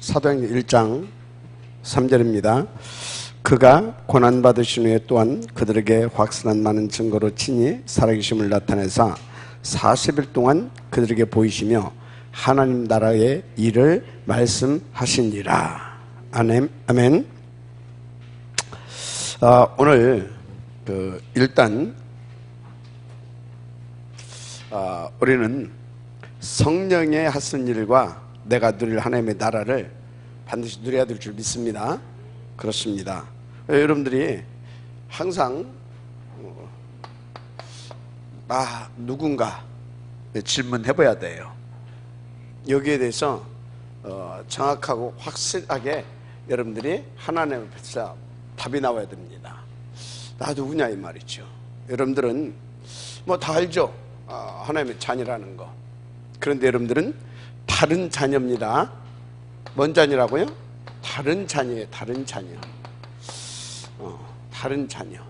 사도행전 1장 3절입니다. 그가 고난받으신 후에 또한 그들에게 확실한 많은 증거로 친히 살아계심을 나타내사 40일 동안 그들에게 보이시며 하나님 나라의 일을 말씀하시니라. 아멘. 오늘 일단 우리는 성령의 하신 일과 내가 누릴 하나님의 나라를 반드시 누려야 될 줄 믿습니다. 그렇습니다. 여러분들이 항상 누군가 질문해 봐야 돼요. 여기에 대해서 정확하고 확실하게 여러분들이 하나님 앞에서 답이 나와야 됩니다. 나 누구냐 이 말이죠. 여러분들은 다 알죠. 하나님의 자녀라는 거. 그런데 여러분들은 다른 자녀입니다. 뭔 자녀라고요? 다른 자녀예요. 다른 자녀. 다른 자녀.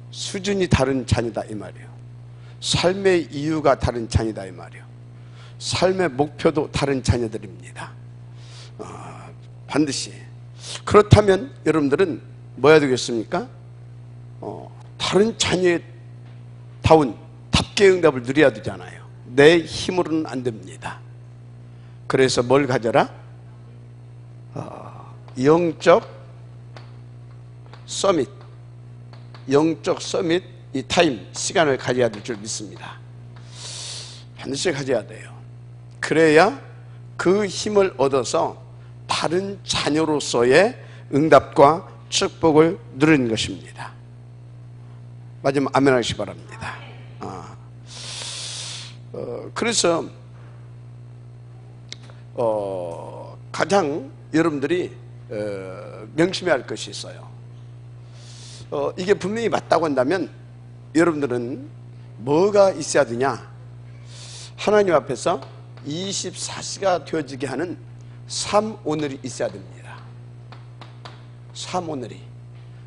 수준이 다른 자녀다 이 말이에요. 삶의 이유가 다른 자녀다 이 말이에요. 삶의 목표도 다른 자녀들입니다. 반드시. 그렇다면 여러분들은 뭐 해야 되겠습니까? 다른 자녀의 다운 답게 응답을 누려야 되잖아요. 내 힘으로는 안 됩니다. 그래서 뭘 가져라? 영적 서밋, 영적 서밋 이 타임, 시간을 가져야 될 줄 믿습니다. 반드시 가져야 돼요. 그래야 그 힘을 얻어서 다른 자녀로서의 응답과 축복을 누리는 것입니다. 마지막 아멘 하시기 바랍니다. 그래서 가장 여러분들이 명심해야 할 것이 있어요. 이게 분명히 맞다고 한다면 여러분들은 뭐가 있어야 되냐? 하나님 앞에서 24시가 되어지게 하는 삶오늘이 있어야 됩니다. 삶오늘이.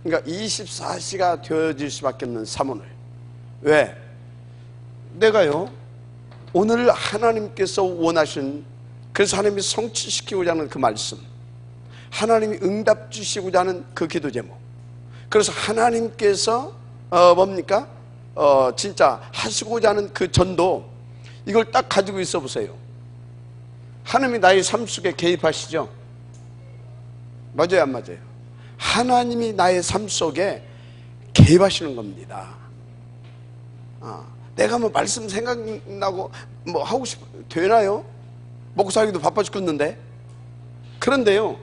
그러니까 24시가 되어질 수밖에 없는 삶오늘. 왜? 내가요 오늘 하나님께서 원하신, 그래서 하나님이 성취시키고자 하는 그 말씀, 하나님이 응답 주시고자 하는 그 기도 제목, 그래서 하나님께서 뭡니까? 진짜 하시고자 하는 그 전도, 이걸 딱 가지고 있어 보세요. 하나님이 나의 삶 속에 개입하시죠? 맞아요 안 맞아요? 하나님이 나의 삶 속에 개입하시는 겁니다. 내가 말씀 생각나고 하고 싶어 되나요? 먹고 살기도 바빠 죽겠는데. 그런데요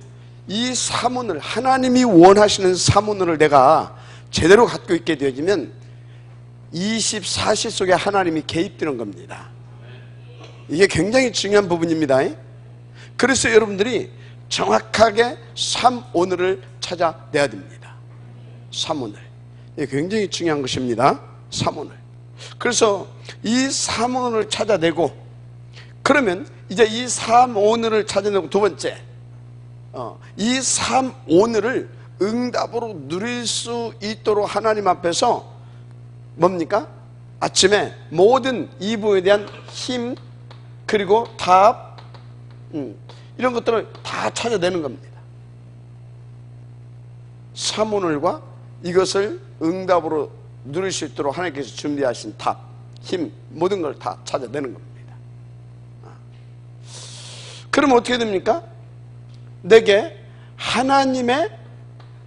이 사문을, 하나님이 원하시는 사문을 내가 제대로 갖고 있게 되어지면 24시 속에 하나님이 개입되는 겁니다. 이게 굉장히 중요한 부분입니다. 그래서 여러분들이 정확하게 삶오늘을 찾아내야 됩니다. 삶오늘, 이게 굉장히 중요한 것입니다. 삶오늘. 그래서 이 삶오늘을 찾아내고, 그러면 이제 이 삶오늘을 찾아내고, 두 번째, 이 삶오늘을 응답으로 누릴 수 있도록 하나님 앞에서 뭡니까? 아침에 모든 이 부분에 대한 힘, 그리고 답, 이런 것들을 다 찾아내는 겁니다. 삶오늘과 이것을 응답으로 누릴 수 있도록 하나님께서 준비하신 답, 힘, 모든 걸 다 찾아내는 겁니다. 그러면 어떻게 됩니까? 내게 하나님의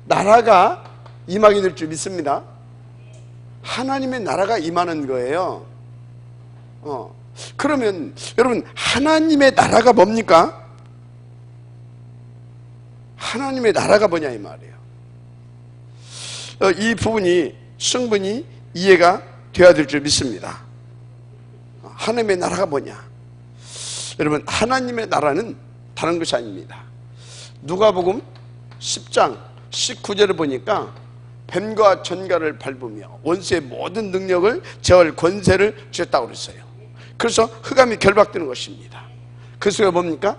나라가 임하게 될 줄 믿습니다. 하나님의 나라가 임하는 거예요. 그러면 여러분, 하나님의 나라가 뭡니까? 하나님의 나라가 뭐냐 이 말이에요. 이 부분이 충분히 이해가 되어야 될 줄 믿습니다. 하나님의 나라가 뭐냐? 여러분, 하나님의 나라는 다른 것이 아닙니다. 누가복음 10장 19절을 보니까 뱀과 전갈을 밟으며 원수의 모든 능력을 제어할 권세를 주셨다고 그랬어요. 그래서 흑암이 결박되는 것입니다. 그래서 뭡니까?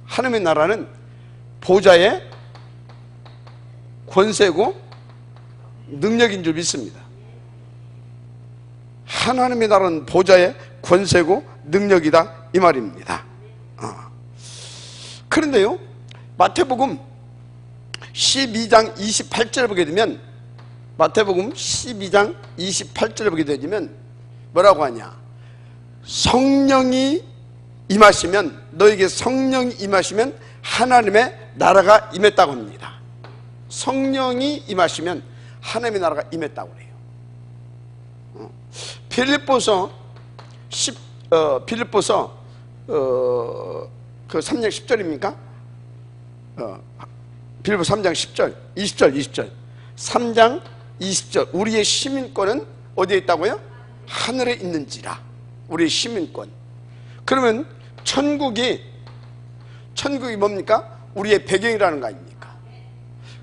하나님의 나라는 보좌의 권세고 능력인 줄 믿습니다. 하나님의 나라는 보좌의 권세고 능력이다 이 말입니다. 그런데요, 마태복음 12장 28절을 보게 되면, 마태복음 12장 28절을 보게 되면 뭐라고 하냐? 성령이 임하시면, 너에게 성령이 임하시면 하나님의 나라가 임했다고 합니다. 성령이 임하시면 하나님의 나라가 임했다고 그래요. 빌립보서 3장 10절입니까? 빌립보 3장 10절, 20절 3장 20절. 우리의 시민권은 어디에 있다고요? 하늘에 있는지라. 우리의 시민권. 그러면 천국이 뭡니까? 우리의 배경이라는 거 아닙니까?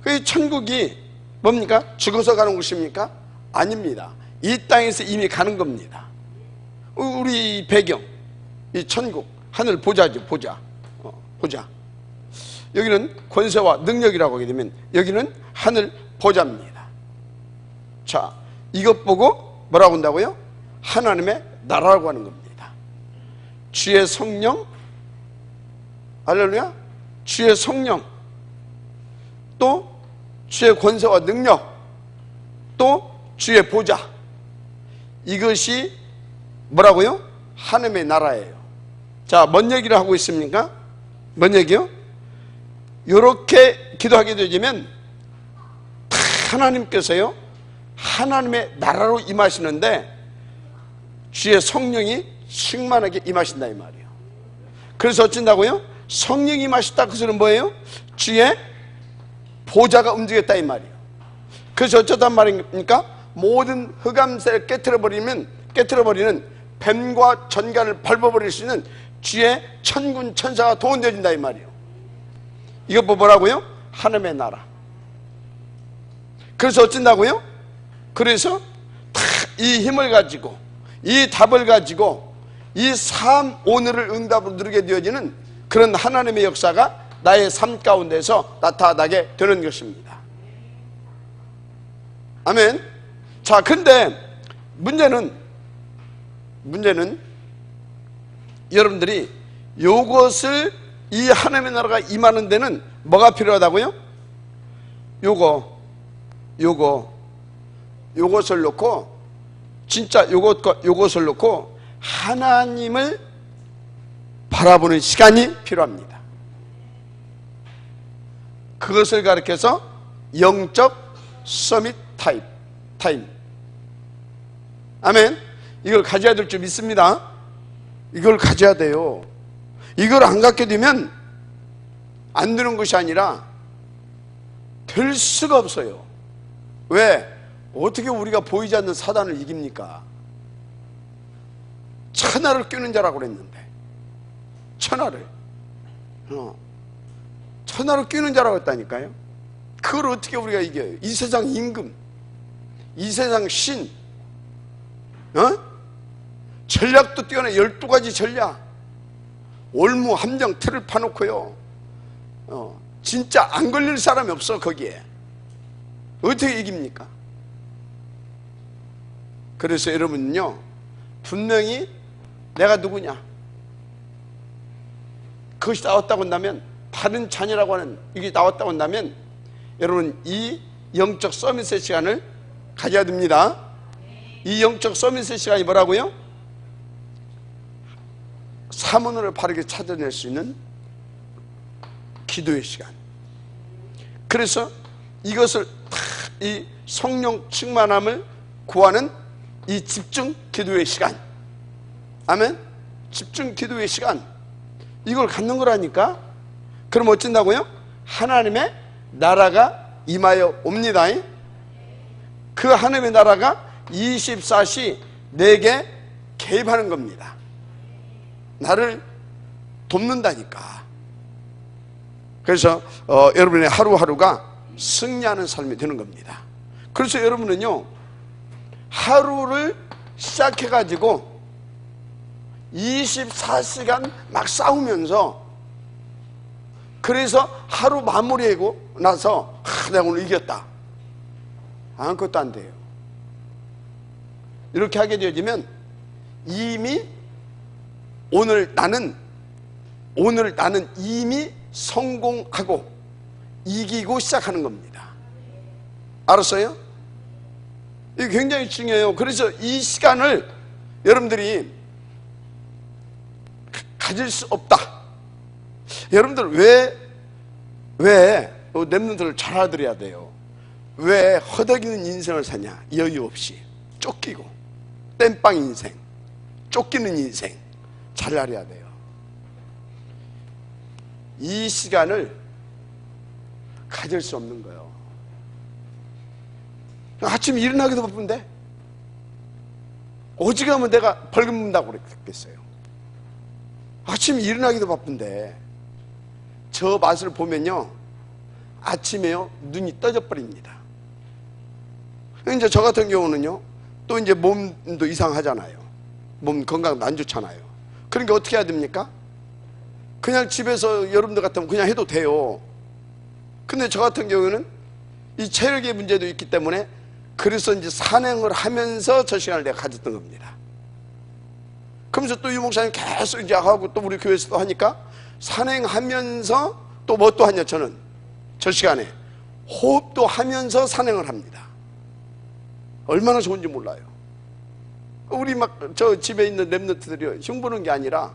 그 천국이 뭡니까? 죽어서 가는 곳입니까? 아닙니다. 이 땅에서 이미 가는 겁니다. 우리 배경, 이 천국, 하늘 보좌죠. 보좌. 여기는 권세와 능력이라고 하게 되면 여기는 하늘 보좌입니다. 자, 이것 보고 뭐라고 한다고요? 하나님의 나라라고 하는 겁니다. 주의 성령, 할렐루야, 주의 성령, 또 주의 권세와 능력, 또 주의 보좌, 이것이 뭐라고요? 하나님의 나라예요. 자, 뭔 얘기를 하고 있습니까? 뭔 얘기요? 이렇게 기도하게 되면 하나님께서요, 하나님의 나라로 임하시는데 주의 성령이 충만하게 임하신다 이 말이에요. 그래서 어쩐다고요? 성령이 임하셨다. 그 소리는 뭐예요? 주의 보좌가 움직였다 이 말이에요. 그래서 어쩌단 말입니까? 모든 흑암세를 깨트려버리는 뱀과 전갈을 밟아버릴 수 있는 주의 천군 천사가 동원되어진다 이 말이에요. 이것 뭐라고요? 하나님의 나라. 그래서 어쩐다고요? 그래서 이 힘을 가지고, 이 답을 가지고 이 삶 오늘을 응답으로 누리게 되어지는 그런 하나님의 역사가 나의 삶 가운데서 나타나게 되는 것입니다. 아멘. 자, 근데 문제는 여러분들이 요것을, 이 하나님의 나라가 임하는 데는 뭐가 필요하다고요? 요것을 놓고, 진짜 요것을 놓고 하나님을 바라보는 시간이 필요합니다. 그것을 가리켜서 영적 서밋 타임. 아멘. 이걸 가져야 될 줄 믿습니다. 이걸 가져야 돼요. 이걸 안 갖게 되면 안 되는 것이 아니라 될 수가 없어요. 왜? 어떻게 우리가 보이지 않는 사단을 이깁니까? 천하를 꿰는 자라고 그랬는데, 천하를 꿰는 자라고 했다니까요. 그걸 어떻게 우리가 이겨요? 이 세상 임금, 이 세상 신, 전략도 뛰어나 12가지 전략, 올무 함정 틀을 파놓고요, 진짜 안 걸릴 사람이 없어. 거기에 어떻게 이깁니까? 그래서 여러분은요, 분명히 내가 누구냐, 그것이 나왔다고 한다면, 바른 자녀라고 하는 이게 나왔다고 한다면, 여러분 이 영적 서밋의 시간을 가져야 됩니다. 이 영적 서밋의 시간이 뭐라고요? 사문을 바르게 찾아낼 수 있는 기도의 시간. 그래서 이것을 이 성령 충만함을 구하는 이 집중 기도의 시간. 아멘. 집중 기도의 시간, 이걸 갖는 거라니까. 그럼 어쩐다고요? 하나님의 나라가 임하여 옵니다. 그 하나님의 나라가 24시 내게 개입하는 겁니다. 나를 돕는다니까. 그래서 여러분의 하루하루가 승리하는 삶이 되는 겁니다. 그래서 여러분은요, 하루를 시작해가지고 24시간 막 싸우면서, 그래서 하루 마무리하고 나서 내가 오늘 이겼다, 아무것도 안 돼요. 이렇게 하게 되어지면 이미 오늘 나는 이미 성공하고 이기고 시작하는 겁니다. 알았어요? 이게 굉장히 중요해요. 그래서 이 시간을 여러분들이 가질 수 없다. 여러분들 왜 렘넌트를 잘 알아들어야 돼요. 왜 허덕이는 인생을 사냐? 여유 없이 쫓기고 땜빵 인생, 쫓기는 인생 잘 알아야 돼요. 이 시간을 가질 수 없는 거예요. 아침에 일어나기도 바쁜데 오직하면 내가 벌금 문다고 그랬겠어요. 아침에 일어나기도 바쁜데 저 맛을 보면요 아침에요 눈이 떠져 버립니다. 이제 저 같은 경우는요 또 이제 몸도 이상하잖아요. 몸 건강도 안 좋잖아요. 그러니까 어떻게 해야 됩니까? 그냥 집에서 여러분들 같으면 그냥 해도 돼요. 근데 저 같은 경우는 이 체력의 문제도 있기 때문에 그래서 이제 산행을 하면서 저 시간을 내가 가졌던 겁니다. 그러면서 또 유 목사님 계속 이제 하고 또 우리 교회에서도 하니까 산행하면서 또 뭐 또 하냐, 저는 저 시간에 호흡도 하면서 산행을 합니다. 얼마나 좋은지 몰라요. 우리 막 저 집에 있는 렘넌트들이 흉보는 게 아니라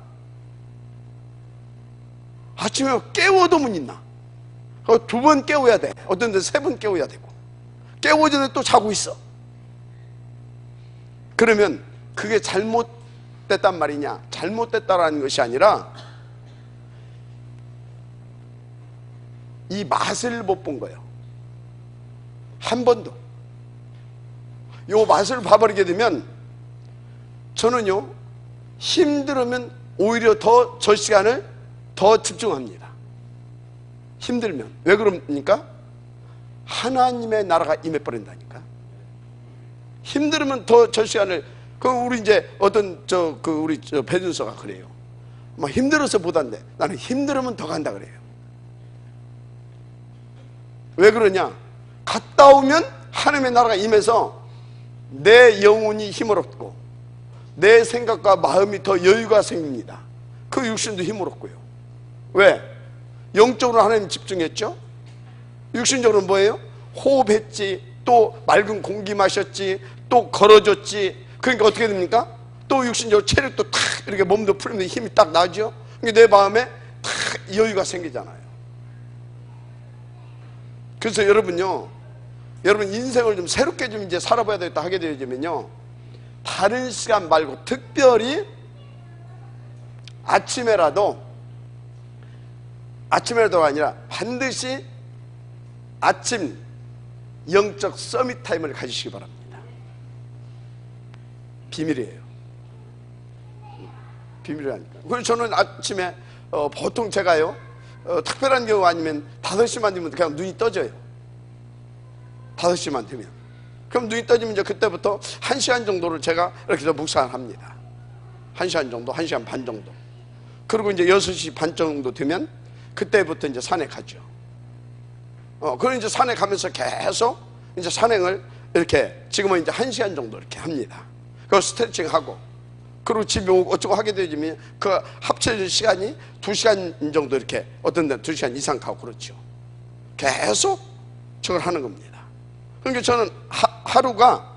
아침에 깨워도 문 있나? 2번 깨워야 돼. 어떤 데 3번 깨워야 되고 깨우기 전에 또 자고 있어. 그러면 그게 잘못됐단 말이냐? 잘못됐다라는 것이 아니라 이 맛을 못 본 거예요. 한 번도. 요 맛을 봐버리게 되면 저는요 힘들으면 오히려 더 저 시간을 더 집중합니다. 힘들면. 왜 그럽니까? 하나님의 나라가 임해버린다니까. 힘들으면 더 저 시간을, 우리 이제 어떤 우리 배준서가 그래요. 막 힘들어서 못 한대. 나는 힘들으면 더 간다 그래요. 왜 그러냐? 갔다 오면 하나님의 나라가 임해서 내 영혼이 힘을 얻고 내 생각과 마음이 더 여유가 생깁니다. 그 육신도 힘을 얻고요. 왜? 영적으로 하나님 집중했죠? 육신적으로는 뭐예요? 호흡했지, 또 맑은 공기 마셨지, 또 걸어줬지. 그러니까 어떻게 됩니까? 또 육신적으로 체력도 탁 이렇게 몸도 풀리면 힘이 딱 나죠? 그러니까 내 마음에 탁 여유가 생기잖아요. 그래서 여러분요, 여러분 인생을 좀 새롭게 좀 이제 살아봐야 되겠다 하게 되면요, 다른 시간 말고 특별히 아침에라도 아니라 반드시 아침 영적 서밋 타임을 가지시기 바랍니다. 비밀이에요. 비밀이라니까. 그래서 저는 아침에 보통 제가요 특별한 경우 아니면 5시만 되면 그냥 눈이 떠져요. 5시만 되면. 그럼 눈이 떠지면 이제 그때부터 1시간 정도를 제가 이렇게 묵상을 합니다. 1시간 정도, 1시간 반 정도. 그리고 이제 6시 반 정도 되면 그때부터 이제 산에 가죠. 그럼 이제 산에 가면서 계속 이제 산행을 이렇게 지금은 이제 1시간 정도 이렇게 합니다. 그 스트레칭 하고, 그리고 집에 오고 어쩌고 하게 되면 그 합쳐진 시간이 2시간 정도 이렇게 어떤 데는 2시간 이상 가고 그렇죠. 계속 저걸 하는 겁니다. 그러니까 저는 하루가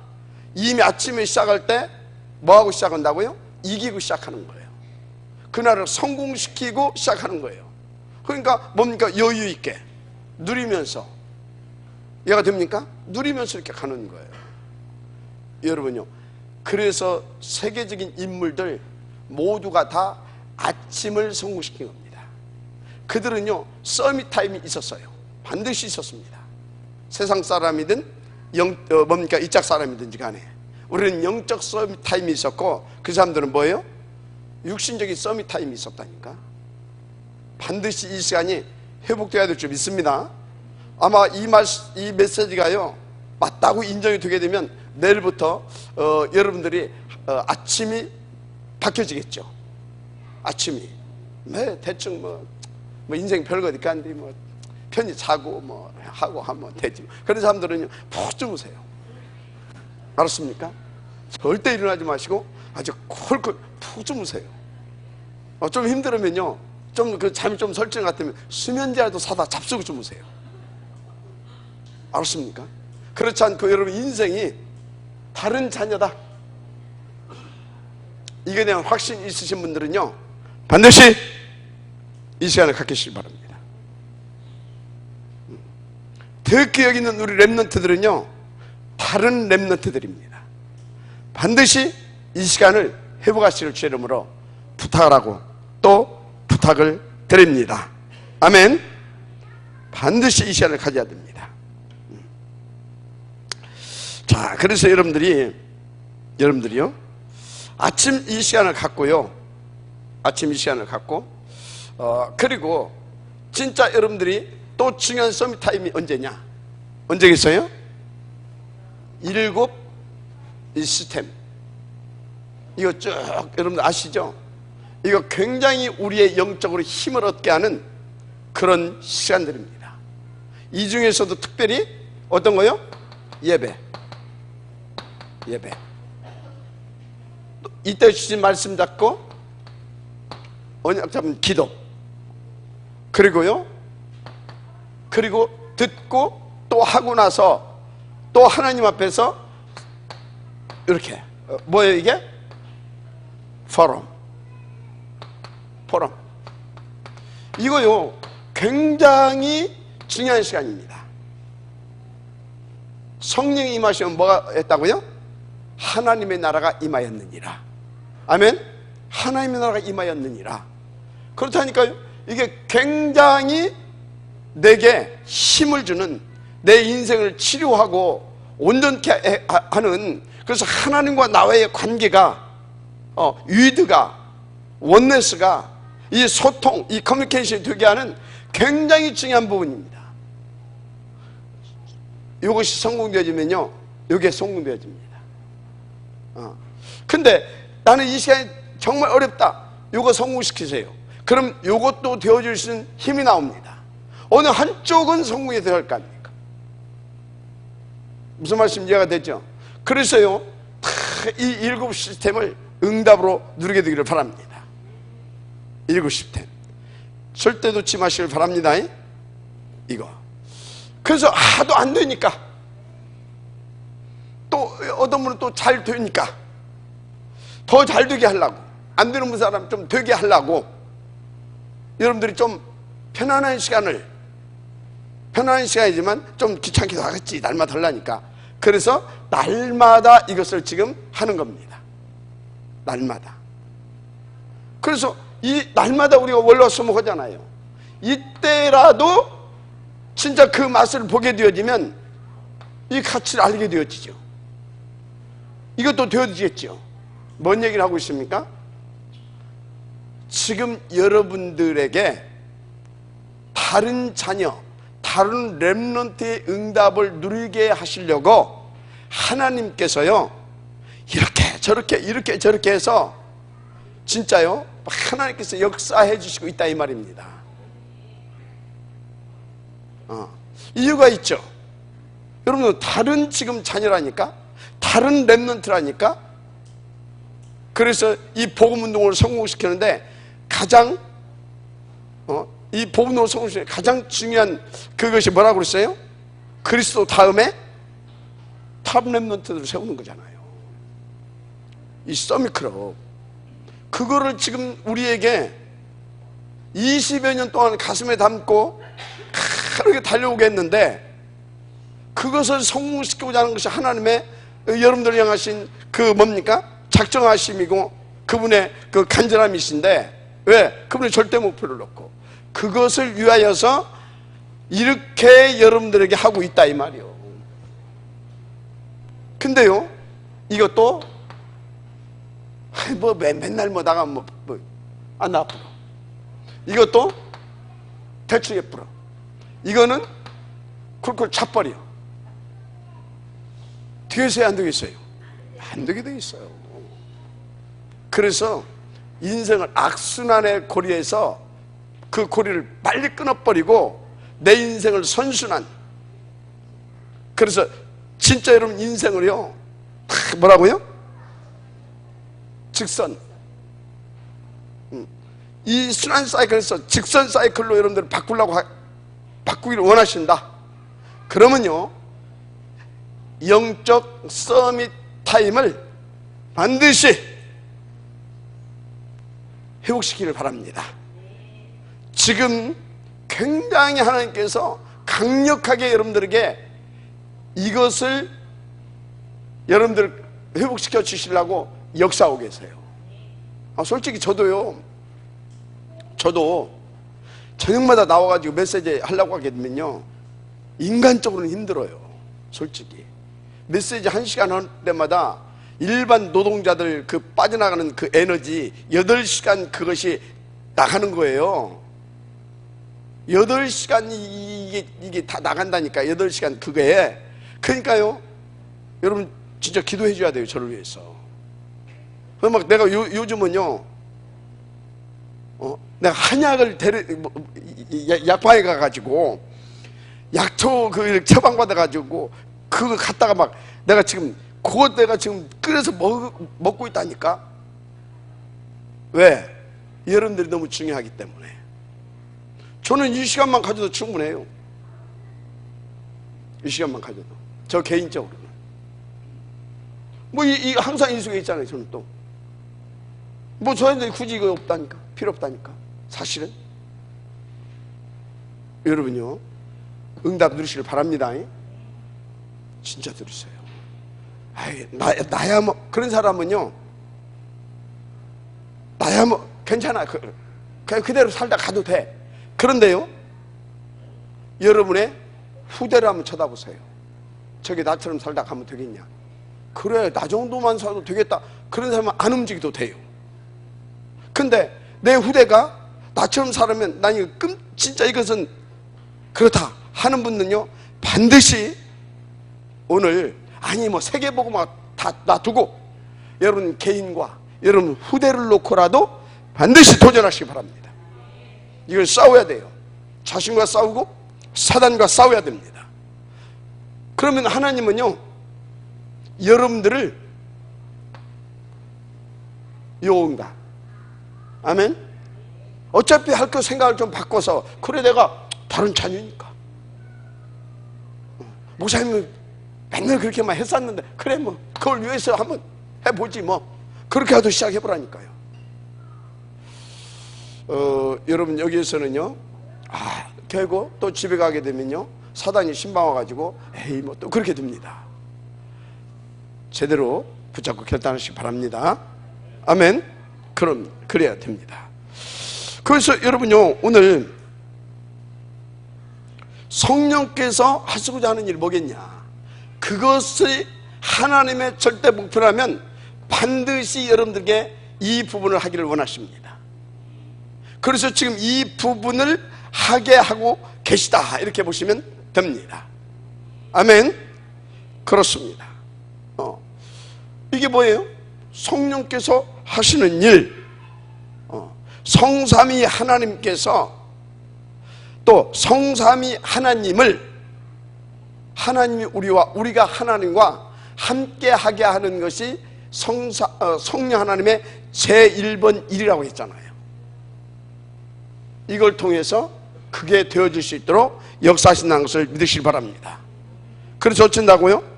이미 아침에 시작할 때 뭐하고 시작한다고요? 이기고 시작하는 거예요. 그날을 성공시키고 시작하는 거예요. 그러니까 뭡니까? 여유 있게 누리면서, 이해가 됩니까? 누리면서 이렇게 가는 거예요. 여러분요, 그래서 세계적인 인물들 모두가 다 아침을 성공시킨 겁니다. 그들은요 서밋 타임이 있었어요. 반드시 있었습니다. 세상 사람이든 이짝 사람이든지 간에 우리는 영적 서밋 타임이 있었고, 그 사람들은 뭐예요? 육신적인 서밋 타임이 있었다니까. 반드시 이 시간이 회복돼야 될 줄 믿습니다. 아마 이 메시지가요 맞다고 인정이 되게 되면 내일부터 여러분들이 아침이 바뀌어지겠죠. 아침이 대충 뭐 인생 별거 어디 간디 뭐 편히 자고 뭐 하고 하면 되지. 그런 사람들은 푹 주무세요. 알았습니까? 절대 일어나지 마시고 아주 콜콜 푹 주무세요. 좀 힘들으면요 좀 그 잠이 좀 설정 같으면 수면제라도 사다 잡수고 주무세요. 알았습니까? 그렇지 않고 여러분 인생이 다른 자녀다, 이게 대한 확신이 있으신 분들은요 반드시 이 시간을 갖기를 바랍니다. 특히 여기 있는 우리 렘넌트들은요 다른 렘넌트들입니다. 반드시 이 시간을 회복하시길 주의 이름으로 부탁하라고 또 부탁을 드립니다. 아멘. 반드시 이 시간을 가져야 됩니다. 자, 그래서 여러분들이요 아침 이 시간을 갖고요, 아침 이 시간을 갖고 그리고 진짜 여러분들이 또 중요한 서밋 타임이 언제냐? 언제겠어요? 7 이 시스템, 이거 쭉 여러분들 아시죠? 이거 굉장히 우리의 영적으로 힘을 얻게 하는 그런 시간들입니다. 이 중에서도 특별히 어떤 거요? 예배. 이때 주신 말씀 잡고 언약 잡은 기도, 그리고 듣고 또 하고 나서 또 하나님 앞에서 이렇게 뭐예요 이게? 포럼. 이거요 굉장히 중요한 시간입니다. 성령이 임하시면 뭐가 했다고요? 하나님의 나라가 임하였느니라. 아멘. 하나님의 나라가 임하였느니라. 그렇다니까요, 이게 굉장히 내게 힘을 주는, 내 인생을 치료하고 온전케 하는, 그래서 하나님과 나와의 관계가 위드가, 원네스가, 이 소통, 이 커뮤니케이션이 되게 하는 굉장히 중요한 부분입니다. 이것이 성공되어지면요 이게 성공되어집니다. 근데 나는 이 시간이 정말 어렵다, 이거 성공시키세요. 그럼 이것도 되어줄 수 있는 힘이 나옵니다. 어느 한쪽은 성공이 되어야 할 거 아닙니까? 무슨 말씀 이해가 됐죠? 그래서요 이 7 시스템을 응답으로 누리게 되기를 바랍니다. 7 시스템 절대 놓지 마시길 바랍니다. 이거. 그래서 하도 안 되니까, 또 어떤 분은 또 잘 되니까 더 잘 되게 하려고, 안 되는 사람 좀 되게 하려고 여러분들이 좀 편안한 시간이지만 좀 귀찮기도 하겠지, 날마다 하려니까. 그래서 날마다 이것을 지금 하는 겁니다. 날마다. 그래서 이 날마다 우리가 월화수목 하잖아요. 이때라도 진짜 그 맛을 보게 되어지면 이 가치를 알게 되어지죠. 이것도 되어지겠죠. 뭔 얘기를 하고 있습니까? 지금 여러분들에게 다른 자녀, 다른 렘넌트의 응답을 누리게 하시려고 하나님께서요 이렇게 저렇게 이렇게 저렇게 해서 진짜요 하나님께서 역사해 주시고 있다 이 말입니다. 이유가 있죠. 여러분 다른 지금 자녀라니까, 다른 렘넌트라니까. 그래서 이 복음운동을 성공시키는데 가장 이 복음운동을 성공시키는 가장 중요한 그것이 뭐라고 그랬어요? 그리스도 다음에 탑 렘넌트들을 세우는 거잖아요. 이 서밋클럽, 그거를 지금 우리에게 20여 년 동안 가슴에 담고 그렇게 달려오게 했는데, 그것을 성공시키고자 하는 것이 하나님의 여러분들을 향하신 그 뭡니까? 작정하심이고 그분의 그 간절함이신데, 왜? 그분의 절대 목표를 놓고 그것을 위하여서 이렇게 여러분들에게 하고 있다 이 말이요. 근데요 이것도 뭐 맨날 뭐 나가면 안 나쁘고, 이것도 대충 예쁘러, 이거는 쿨쿨 차버려. 되겠어요 안 되겠어요? 안 되게 돼 있어요. 그래서 인생을 악순환의 고리에서 그 고리를 빨리 끊어버리고 내 인생을 선순환, 그래서 진짜 여러분 인생을요 뭐라고요? 직선. 이 순환 사이클에서 직선 사이클로 여러분들을 바꾸기를 원하신다. 그러면요, 영적 서밋 타임을 반드시 회복시키기를 바랍니다. 지금 굉장히 하나님께서 강력하게 여러분들에게 이것을 여러분들 회복시켜 주시려고 역사하고 계세요. 솔직히 저도 저녁마다 나와가지고 메시지 하려고 하게 되면요, 인간적으로는 힘들어요. 솔직히 메시지 1시간 할 때마다 일반 노동자들 그 빠져나가는 그 에너지 8시간 그것이 나가는 거예요. 8시간이 이게 다 나간다니까. 8시간 그거에. 그러니까요, 여러분 진짜 기도해 줘야 돼요, 저를 위해서. 막 내가 요즘은요, 내가 한약을 약방에 가가지고 약초 그 처방받아 가지고 그거 갖다가 막 내가 지금 그것 내가 지금 끓여서 먹고 있다니까. 왜? 여러분들이 너무 중요하기 때문에. 저는 이 시간만 가져도 충분해요. 이 시간만 가져도. 저 개인적으로는. 뭐 항상 이 속에 있잖아요. 저는 또 뭐 저한테 굳이 이거 없다니까. 필요 없다니까. 사실은 여러분요, 응답 누리시길 바랍니다. 진짜 들으세요. 나야 뭐 그런 사람은요, 나야 뭐 괜찮아, 그냥 그대로 살다 가도 돼. 그런데요, 여러분의 후대를 한번 쳐다보세요. 저게 나처럼 살다 가면 되겠냐? 그래, 나 정도만 살아도 되겠다. 그런 사람은 안 움직여도 돼요. 근데 내 후대가 나처럼 살면 난 이거 진짜 이것은 그렇다 하는 분은요, 반드시 오늘 아니 뭐 세계복음화 다 놔두고 여러분 개인과 여러분 후대를 놓고라도 반드시 도전하시기 바랍니다. 이걸 싸워야 돼요. 자신과 싸우고 사단과 싸워야 됩니다. 그러면 하나님은요, 여러분들을 요온다. 아멘. 어차피 할 거 생각을 좀 바꿔서, 그래 내가 다른 자녀니까 목사님은 맨날 그렇게만 했었는데 그래 뭐 그걸 위해서 한번 해보지 뭐, 그렇게 하도 시작해보라니까요. 여러분 여기에서는요, 결국 또 집에 가게 되면요, 사단이 신방 와가지고 에이 뭐 또 그렇게 됩니다. 제대로 붙잡고 결단하시기 바랍니다. 아멘. 그래야 됩니다. 그래서 여러분요, 오늘 성령께서 하시고자 하는 일이 뭐겠냐? 그것이 하나님의 절대 목표라면 반드시 여러분들에게 이 부분을 하기를 원하십니다. 그래서 지금 이 부분을 하게 하고 계시다, 이렇게 보시면 됩니다. 아멘. 그렇습니다. 이게 뭐예요? 성령께서 하시는 일, 성삼위 하나님께서 또 성삼위 하나님을, 하나님이 우리가 하나님과 함께 하게 하는 것이 성령 하나님의 제1번 일이라고 했잖아요. 이걸 통해서 그게 되어질 수 있도록 역사하신다는 것을 믿으시기 바랍니다. 그래서 어쩐다고요?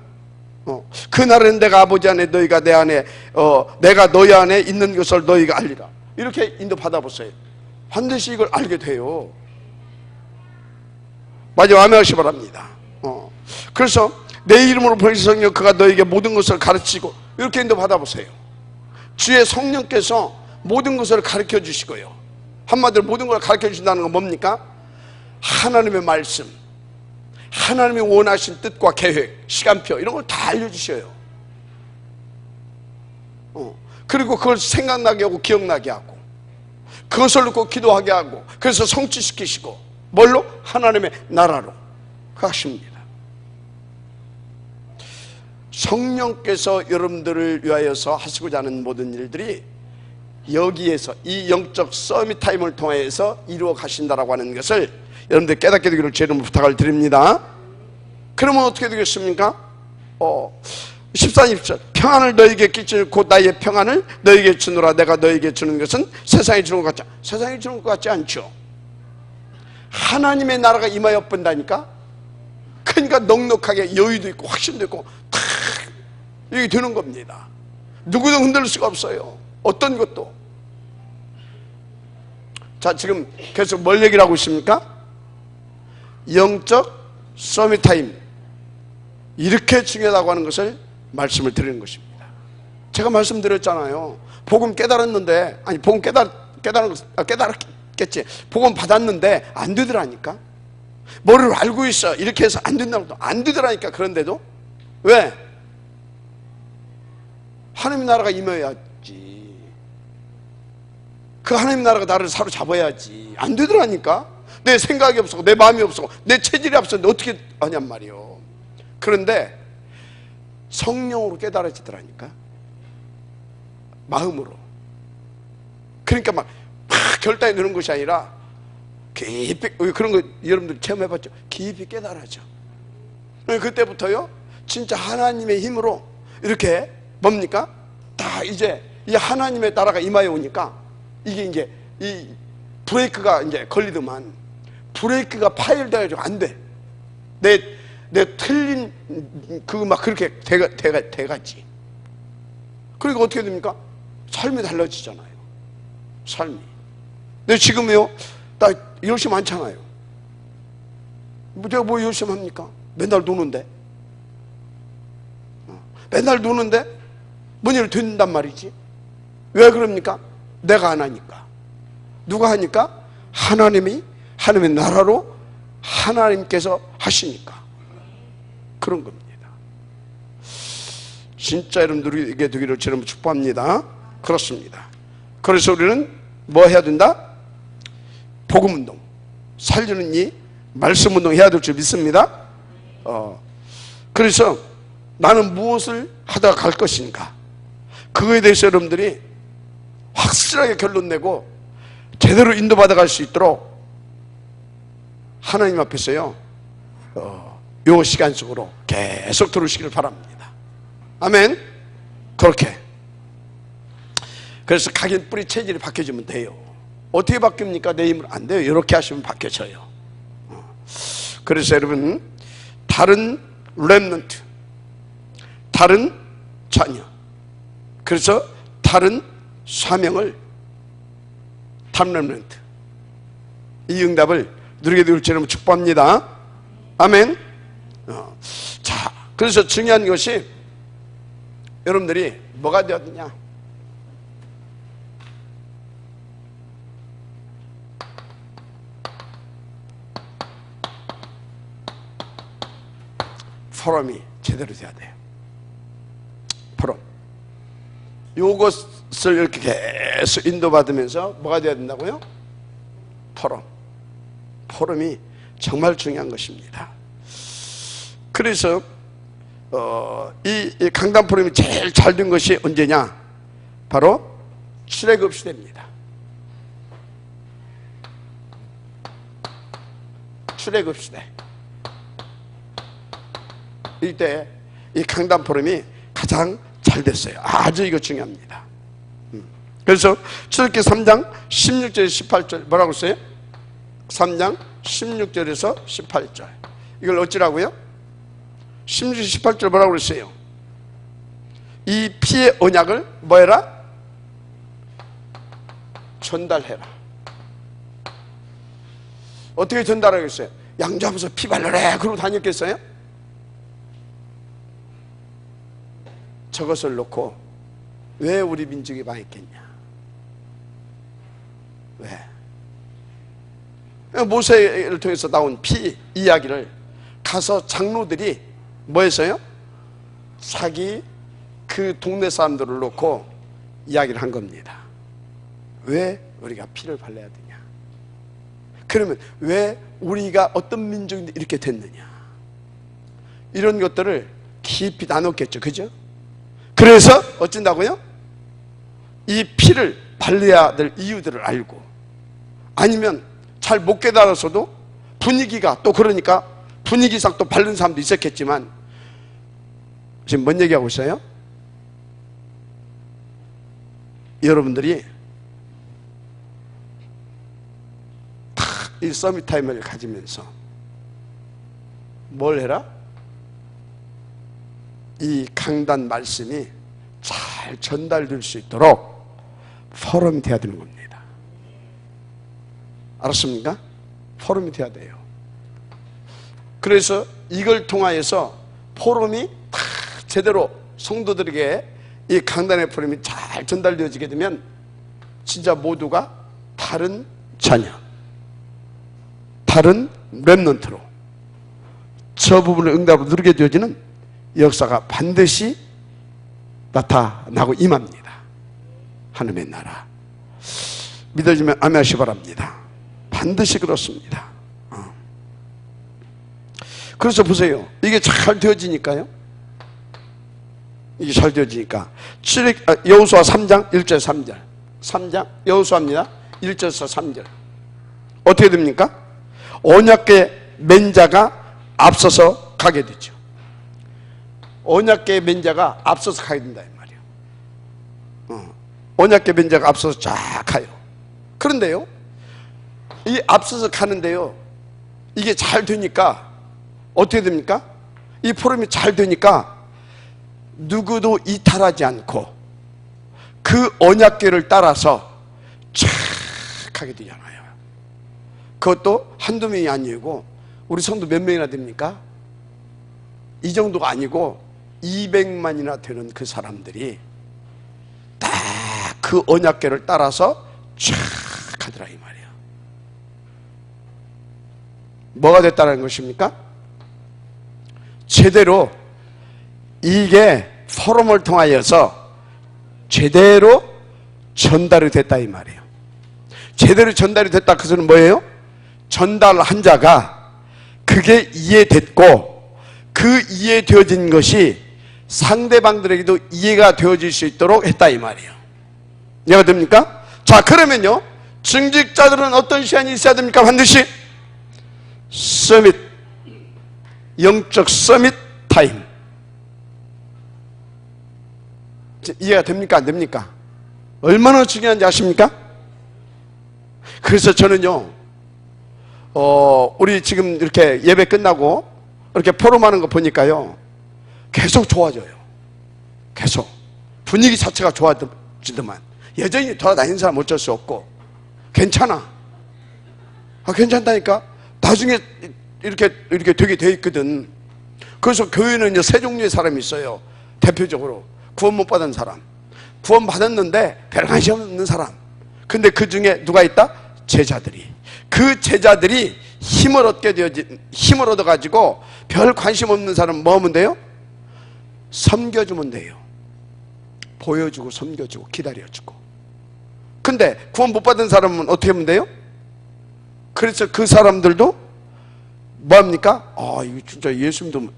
그날은 내가 아버지 안에 너희가 내 안에 내가 너희 안에 있는 것을 너희가 알리라. 이렇게 인도 받아보세요. 반드시 이걸 알게 돼요. 마지막 아멘 하시기 바랍니다. 그래서 내 이름으로 보내신 성령 그가 너희에게 모든 것을 가르치고, 이렇게 인도 받아보세요. 주의 성령께서 모든 것을 가르쳐 주시고요, 한마디로 모든 걸 가르쳐 주신다는 건 뭡니까? 하나님의 말씀, 하나님이 원하신 뜻과 계획, 시간표, 이런 걸 다 알려주셔요. 그리고 그걸 생각나게 하고 기억나게 하고 그것을 놓고 기도하게 하고, 그래서 성취시키시고, 뭘로? 하나님의 나라로 하십니다. 성령께서 여러분들을 위하여서 하시고자 하는 모든 일들이 여기에서 이 영적 서밋 타임을 통해서 이루어 가신다라고 하는 것을 여러분들 깨닫게 되기를 제 이름으로 부탁을 드립니다. 그러면 어떻게 되겠습니까? 14, 20절 평안을 너에게 끼치는 곧 나의 평안을 너에게 주노라. 내가 너에게 주는 것은 세상이 주는 것 같지 세상이 주는 것 같지 않죠. 하나님의 나라가 임하여 본다니까. 그러니까 넉넉하게 여유도 있고 확신도 있고 탁 이게 되는 겁니다. 누구도 흔들 수가 없어요. 어떤 것도. 자, 지금 계속 뭘 얘기를 하고 있습니까? 영적 서밋타임, 이렇게 중요하다고 하는 것을 말씀을 드리는 것입니다. 제가 말씀드렸잖아요. 복음 깨달았는데, 아니 복음 깨달았겠지. 복음 받았는데 안 되더라니까. 뭐를 알고 있어 이렇게 해서 안 된다고 안 되더라니까. 그런데도 왜? 하나님 나라가 임해야지. 그 하나님 나라가 나를 사로잡아야지. 안 되더라니까. 내 생각이 없어, 내 마음이 없어, 내 체질이 없었는데 어떻게 하냔 말이요. 그런데 성령으로 깨달아지더라니까. 마음으로. 그러니까 막 결단이 되는 것이 아니라 깊이, 그런 거 여러분들 체험해봤죠? 깊이 깨달아져. 그때부터요 진짜 하나님의 힘으로 이렇게 뭡니까? 다 이제 이 하나님의 나라가 임하여 오니까 이게 이제 이 브레이크가 이제 걸리더만 브레이크가 파열돼가지고 안 돼. 내 틀린 그 막 그렇게 돼가지. 그러니까 어떻게 됩니까? 삶이 달라지잖아요. 삶이. 근데 지금요 나 열심히 많잖아요. 제가 뭐 열심히 합니까? 맨날 노는데. 맨날 노는데 뭔 일을 된단 말이지. 왜 그럽니까? 내가 안 하니까. 누가 하니까? 하나님의 나라로 하나님께서 하시니까. 그런 겁니다. 진짜 여러분들에게 되기를 저는 축복합니다. 그렇습니다. 그래서 우리는 뭐 해야 된다? 복음운동, 살리는 이 말씀운동 해야 될 줄 믿습니다. 그래서 나는 무엇을 하다가 갈 것인가, 그거에 대해서 여러분들이 확실하게 결론 내고 제대로 인도받아 갈 수 있도록 하나님 앞에서요 요 시간 속으로 계속 들으시기를 바랍니다. 아멘. 그렇게. 그래서 각인 뿌리 체질이 바뀌어지면 돼요. 어떻게 바뀝니까? 내 힘으로 안 돼요. 이렇게 하시면 바뀌어져요. 그래서 여러분, 다른 렘넌트, 다른 자녀, 그래서 다른 사명을, 다른 렘넌트, 이 응답을 누리게 될 줄 축복합니다. 아멘. 자, 그래서 중요한 것이 여러분들이 뭐가 되었느냐? 포럼이 제대로 돼야 돼요. 포럼. 요것을 이렇게 계속 인도받으면서 뭐가 돼야 된다고요? 포럼. 포럼이 정말 중요한 것입니다. 그래서 이 강단 포럼이 제일 잘 된 것이 언제냐? 바로 출애굽 시대입니다. 출애굽 시대. 이때 이 강단 포럼이 가장 잘 됐어요. 아주 이거 중요합니다. 그래서 출애굽기 3장 16절에서 18절 뭐라고 써요? 3장 16절에서 18절. 이걸 어찌라고요? 16절 18절 뭐라고 그랬어요? 이 피의 언약을 뭐해라? 전달해라. 어떻게 전달하겠어요? 양잡아서 피 발라래 그러고 다녔겠어요? 저것을 놓고 왜 우리 민족이 망했겠냐? 왜? 모세를 통해서 나온 피 이야기를 가서 장로들이 뭐 했어요? 자기 그 동네 사람들을 놓고 이야기를 한 겁니다. 왜 우리가 피를 발라야 되냐? 그러면 왜 우리가 어떤 민족인데 이렇게 됐느냐? 이런 것들을 깊이 나눴겠죠. 그죠? 그래서 어쩐다고요? 이 피를 발라야 될 이유들을 알고, 아니면 잘 못 깨달아서도 분위기가 또 그러니까 분위기상 또 바른 사람도 있었겠지만 지금 뭔 얘기하고 있어요? 여러분들이 다 이 서밋 타임을 가지면서 뭘 해라? 이 강단 말씀이 잘 전달될 수 있도록 포럼이 돼야 되는 겁니다. 알았습니까? 포럼이 돼야 돼요. 그래서 이걸 통하여서 포럼이 다 제대로 성도들에게 이 강단의 포럼이 잘 전달되어지게 되면 진짜 모두가 다른 자녀, 다른 렘넌트로 저 부분을 응답으로 누리게 되어지는 역사가 반드시 나타나고 임합니다. 하나님의 나라. 믿어지면 아멘하시 바랍니다. 반드시 그렇습니다. 그래서 보세요. 이게 잘 되어지니까요. 이게 잘 되어지니까 여호수아 3장 1절 3절 3장 여호수아입니다. 1절에서 3절 어떻게 됩니까? 언약궤 맨자가 앞서서 가게 되죠. 언약궤 맨자가 앞서서 가게 된다 이 말이에요. 언약궤 맨자가 앞서서 쫙 가요. 그런데요, 이 앞서서 가는데요, 이게 잘 되니까 어떻게 됩니까? 이 포럼이 잘 되니까 누구도 이탈하지 않고 그 언약궤를 따라서 쫙 가게 되잖아요. 그것도 한두 명이 아니고 우리 성도 몇 명이나 됩니까? 이 정도가 아니고 200만이나 되는 그 사람들이 다 그 언약궤를 따라서 쫙 가더라 이 말이에요. 뭐가 됐다는 것입니까? 제대로 이게 포럼을 통하여서 제대로 전달이 됐다 이 말이에요. 제대로 전달이 됐다 그것은 뭐예요? 전달한 자가 그게 이해됐고 그 이해되어진 것이 상대방들에게도 이해가 되어질 수 있도록 했다 이 말이에요. 이해가 됩니까? 자, 그러면요, 증직자들은 어떤 시간이 있어야 됩니까? 반드시 서밋, 영적 서밋 타임. 이해가 됩니까? 안 됩니까? 얼마나 중요한지 아십니까? 그래서 저는요, 우리 지금 이렇게 예배 끝나고 이렇게 포럼하는 거 보니까요, 계속 좋아져요. 계속 분위기 자체가 좋아지더만. 여전히 돌아다니는 사람 어쩔 수 없고 괜찮아. 괜찮다니까. 나중에 이렇게 되게 돼 있거든. 그래서 교회는 이제 세 종류의 사람이 있어요. 대표적으로 구원 못 받은 사람, 구원 받았는데 별 관심 없는 사람. 근데 그 중에 누가 있다? 제자들이. 그 제자들이 힘을 얻어가지고 별 관심 없는 사람 뭐 하면 돼요? 섬겨주면 돼요. 보여주고 섬겨주고 기다려주고. 근데 구원 못 받은 사람은 어떻게 하면 돼요? 그래서 그 사람들도 뭐합니까? 이거 진짜 예수님도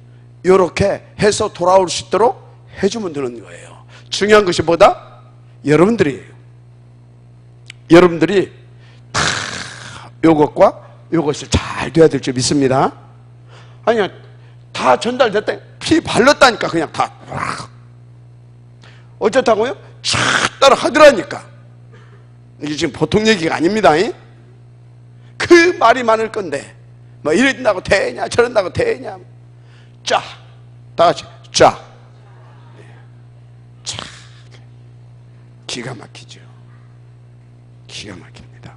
이렇게 해서 돌아올 수 있도록 해주면 되는 거예요. 중요한 것이 뭐다? 여러분들이에요. 여러분들이 다 요것과 요것이 잘 돼야 될 줄 믿습니다. 아니야, 다 전달됐다. 피 발랐다니까 그냥 다. 어쩌다고요? 쫙 따라 하더라니까. 이게 지금 보통 얘기가 아닙니다. 그 말이 많을 건데 뭐 이런다고 되냐 저런다고 되냐. 쫙 다같이 쫙. 기가 막히죠. 기가 막힙니다.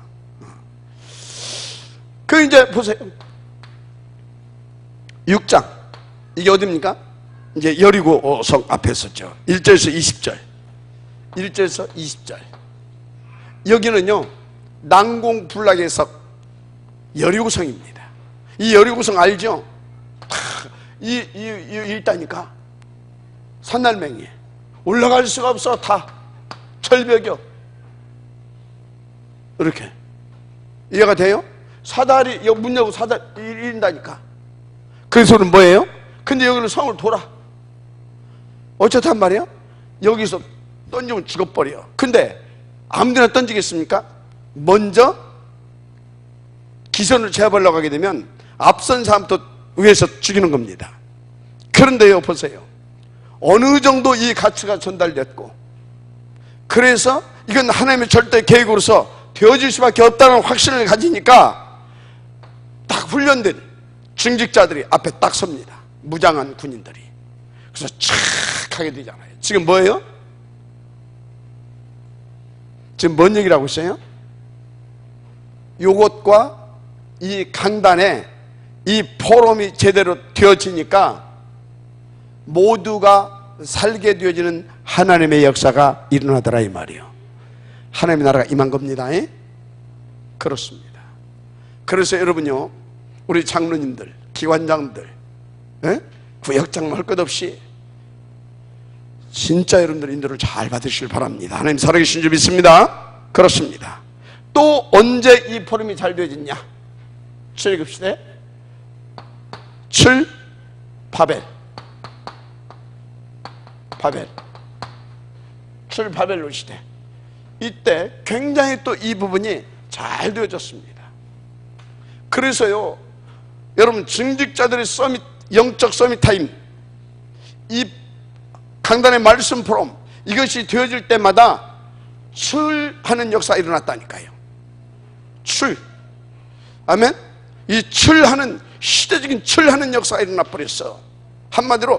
그 이제 보세요. 6장 이게 어디입니까? 이제 여리고 성 앞에 섰죠. 1절에서 20절 1절에서 20절 여기는요 난공불락에서 여리고성입니다. 이 여리고성 알죠? 이 있다니까. 산날맹이 올라갈 수가 없어. 다 철벽이요. 이렇게 이해가 돼요? 사다리 문 열고 사다리 이른다니까. 그래서는 뭐예요? 근데 여기는 성을 돌아. 어쩌단 말이에요? 여기서 던지면 죽어버려. 근데 아무데나 던지겠습니까? 먼저 기선을 제압하려고 하게 되면 앞선 사람부터 위에서 죽이는 겁니다. 그런데요 보세요, 어느 정도 이 가치가 전달됐고, 그래서 이건 하나님의 절대 계획으로서 되어질 수밖에 없다는 확신을 가지니까 딱 훈련된 중직자들이 앞에 딱 섭니다. 무장한 군인들이. 그래서 착 하게 되잖아요. 지금 뭐예요? 지금 뭔 얘기를 하고 있어요? 요것과 이 강단에 이 포럼이 제대로 되어지니까 모두가 살게 되어지는 하나님의 역사가 일어나더라 이 말이에요. 하나님의 나라가 임한 겁니다. 그렇습니다. 그래서 여러분요, 우리 장로님들, 기관장들, 구역장 할 것 없이 진짜 여러분들 인도를 잘 받으시길 바랍니다. 하나님 살아계신 줄 믿습니다. 그렇습니다. 또 언제 이 포럼이 잘 되어졌냐? 7급시대 7 바벨 7 바벨론 시대, 이때 굉장히 또 이 부분이 잘 되어졌습니다. 그래서요, 여러분 증직자들의 서밋, 영적 서밋 타임, 이 강단의 말씀 포럼, 이것이 되어질 때마다 출하는 역사가 일어났다니까요. 출, 아멘. 이 출하는, 시대적인 출하는 역사가 일어나 버렸어. 한마디로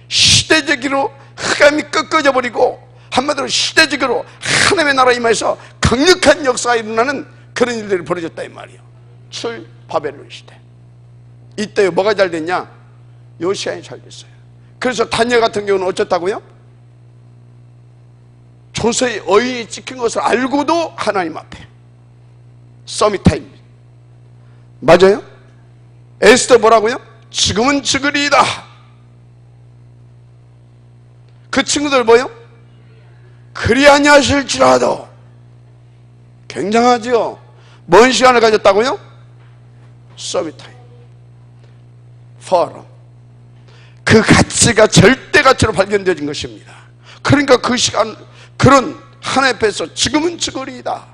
시대적으로 흑암이 꺾어져 버리고, 한마디로 시대적으로 하나님의 나라 임하에서 강력한 역사가 일어나는 그런 일들이 벌어졌다 이 말이에요. 출 바벨론 시대. 이때 뭐가 잘 됐냐? 요시아이 잘 됐어요. 그래서 다니엘 같은 경우는 어쩌다고요? 조세의 어인이 찍힌 것을 알고도 하나님 앞에 서밋 타임. 맞아요? 에스더 뭐라고요? 지금은 죽으리이다. 그 친구들 뭐요? 그리 아니하실지라도. 굉장하죠? 뭔 시간을 가졌다고요? 서밋 타임, 포럼. 그 가치가 절대 가치로 발견되어진 것입니다. 그러니까 그 시간, 그런 하나님 앞에서 지금은 죽으리이다,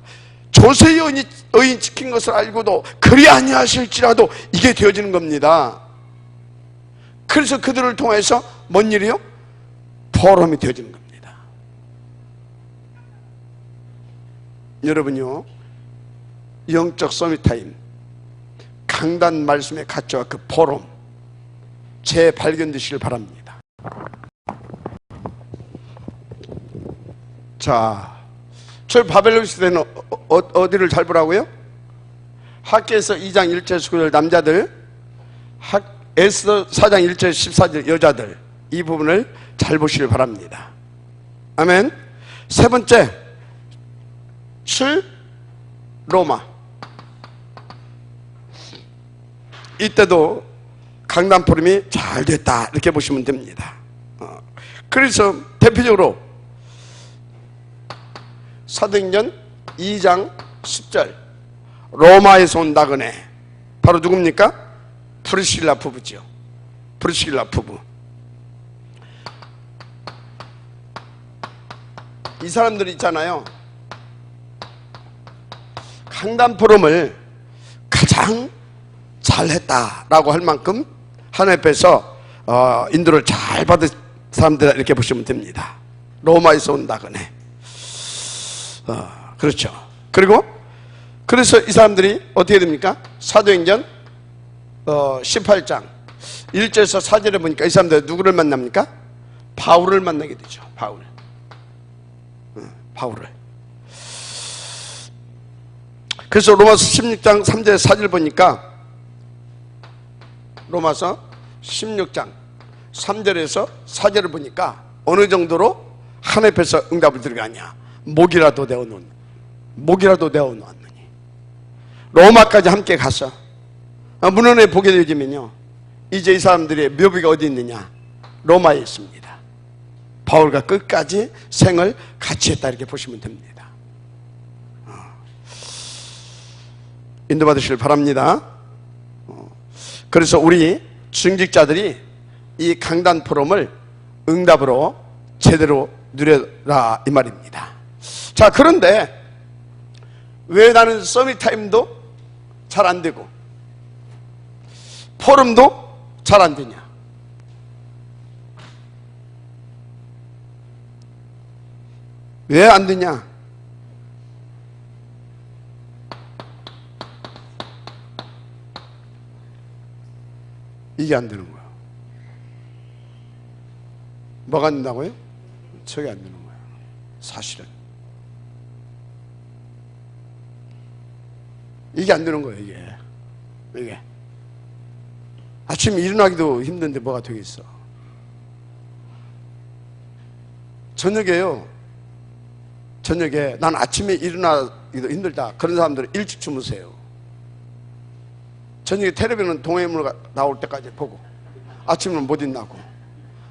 조세의 의인 지킨 것을 알고도 그리 아니하실지라도, 이게 되어지는 겁니다. 그래서 그들을 통해서 뭔 일이요? 포럼이 되어지는 겁니다. 여러분요, 영적 서밋타임, 강단 말씀의 가치와 그 포럼 재발견되시길 바랍니다. 자, 출 바벨론 시대는 어디를 잘 보라고요? 학개에서 2장 1절 19절 남자들, 에스더 4장 1절 14절 여자들, 이 부분을 잘 보시길 바랍니다. 아멘. 세 번째, 출 로마. 이때도 강단 포럼이 잘 됐다, 이렇게 보시면 됩니다. 그래서 대표적으로 사도행전 2장 10절, 로마에서 온 나그네, 바로 누굽니까? 프리실라 부부죠. 프리실라 부부. 이 사람들이 있잖아요, 강단 포럼을 가장 잘했다라고 할 만큼 하나님 앞에서 인도를 잘 받은 사람들, 이렇게 보시면 됩니다. 로마에서 온 나그네. 그렇죠. 그리고 그래서 이 사람들이 어떻게 됩니까? 사도행전 18장 1절에서 4절에 보니까 이 사람들 누구를 만납니까? 바울을 만나게 되죠. 바울을. 그래서 로마서 16장 3절 4절 보니까, 로마서 16장 3절에서 4절을 보니까 어느 정도로 하나님 앞에서 응답을 들어가냐? 목이라도 내어놓느니, 로마까지 함께 가서 문헌에 보게 되지면요, 이제 이 사람들의 묘비가 어디 있느냐? 로마에 있습니다. 바울과 끝까지 생을 같이 했다, 이렇게 보시면 됩니다. 인도받으시길 바랍니다. 그래서 우리 중직자들이 이 강단 포럼을 응답으로 제대로 누려라, 이 말입니다. 자, 그런데 왜 나는 서밋 타임도 잘 안 되고 포럼도 잘 안 되냐? 왜 안 되냐? 이게 안 되는 거야. 뭐가 안 된다고요? 저게 안 되는 거야. 사실은 이게 안 되는 거예요. 이게 아침에 일어나기도 힘든데 뭐가 되겠어. 저녁에 난 아침에 일어나기도 힘들다 그런 사람들은 일찍 주무세요. 저녁에 텔레비전 동해물 나올 때까지 보고 아침은 못 일어나고,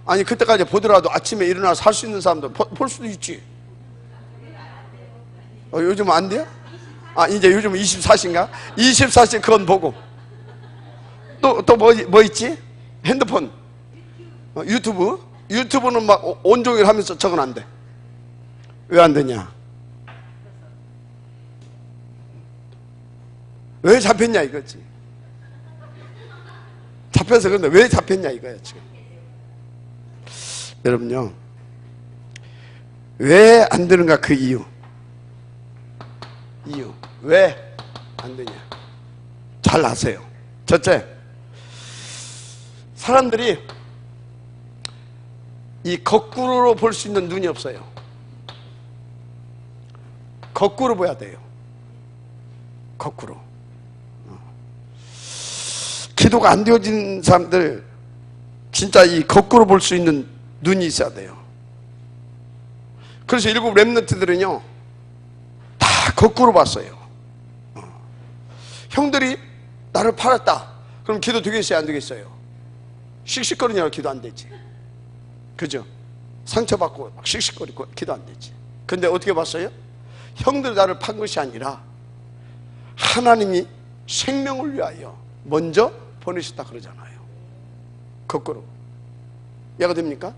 아니 그때까지 보더라도 아침에 일어나서 살 수 있는 사람도 볼 수도 있지. 요즘 안 돼요? 이제 요즘 24시인가? 24시 그건 보고 또 뭐 있지? 핸드폰, 유튜브는 막 온종일 하면서 저건 안 돼. 왜 안 되냐? 왜 잡혔냐 이거지. 잡혀서 그런데 왜 잡혔냐 이거야 지금. 여러분요, 왜 안 되는가 그 이유 왜 안 되냐 잘 아세요. 첫째, 사람들이 이 거꾸로 볼 수 있는 눈이 없어요. 거꾸로 봐야 돼요. 거꾸로. 기도가 안 되어진 사람들 진짜 이 거꾸로 볼 수 있는 눈이 있어야 돼요. 그래서 일곱 렘넌트들은요 다 거꾸로 봤어요. 형들이 나를 팔았다 그럼 기도 되겠어요 안 되겠어요? 씩씩거리냐고 기도 안 되지. 그죠? 상처받고 막 씩씩거리고 기도 안 되지. 근데 어떻게 봤어요? 형들이 나를 판 것이 아니라 하나님이 생명을 위하여 먼저 보내셨다 그러잖아요. 거꾸로. 이해가 됩니까?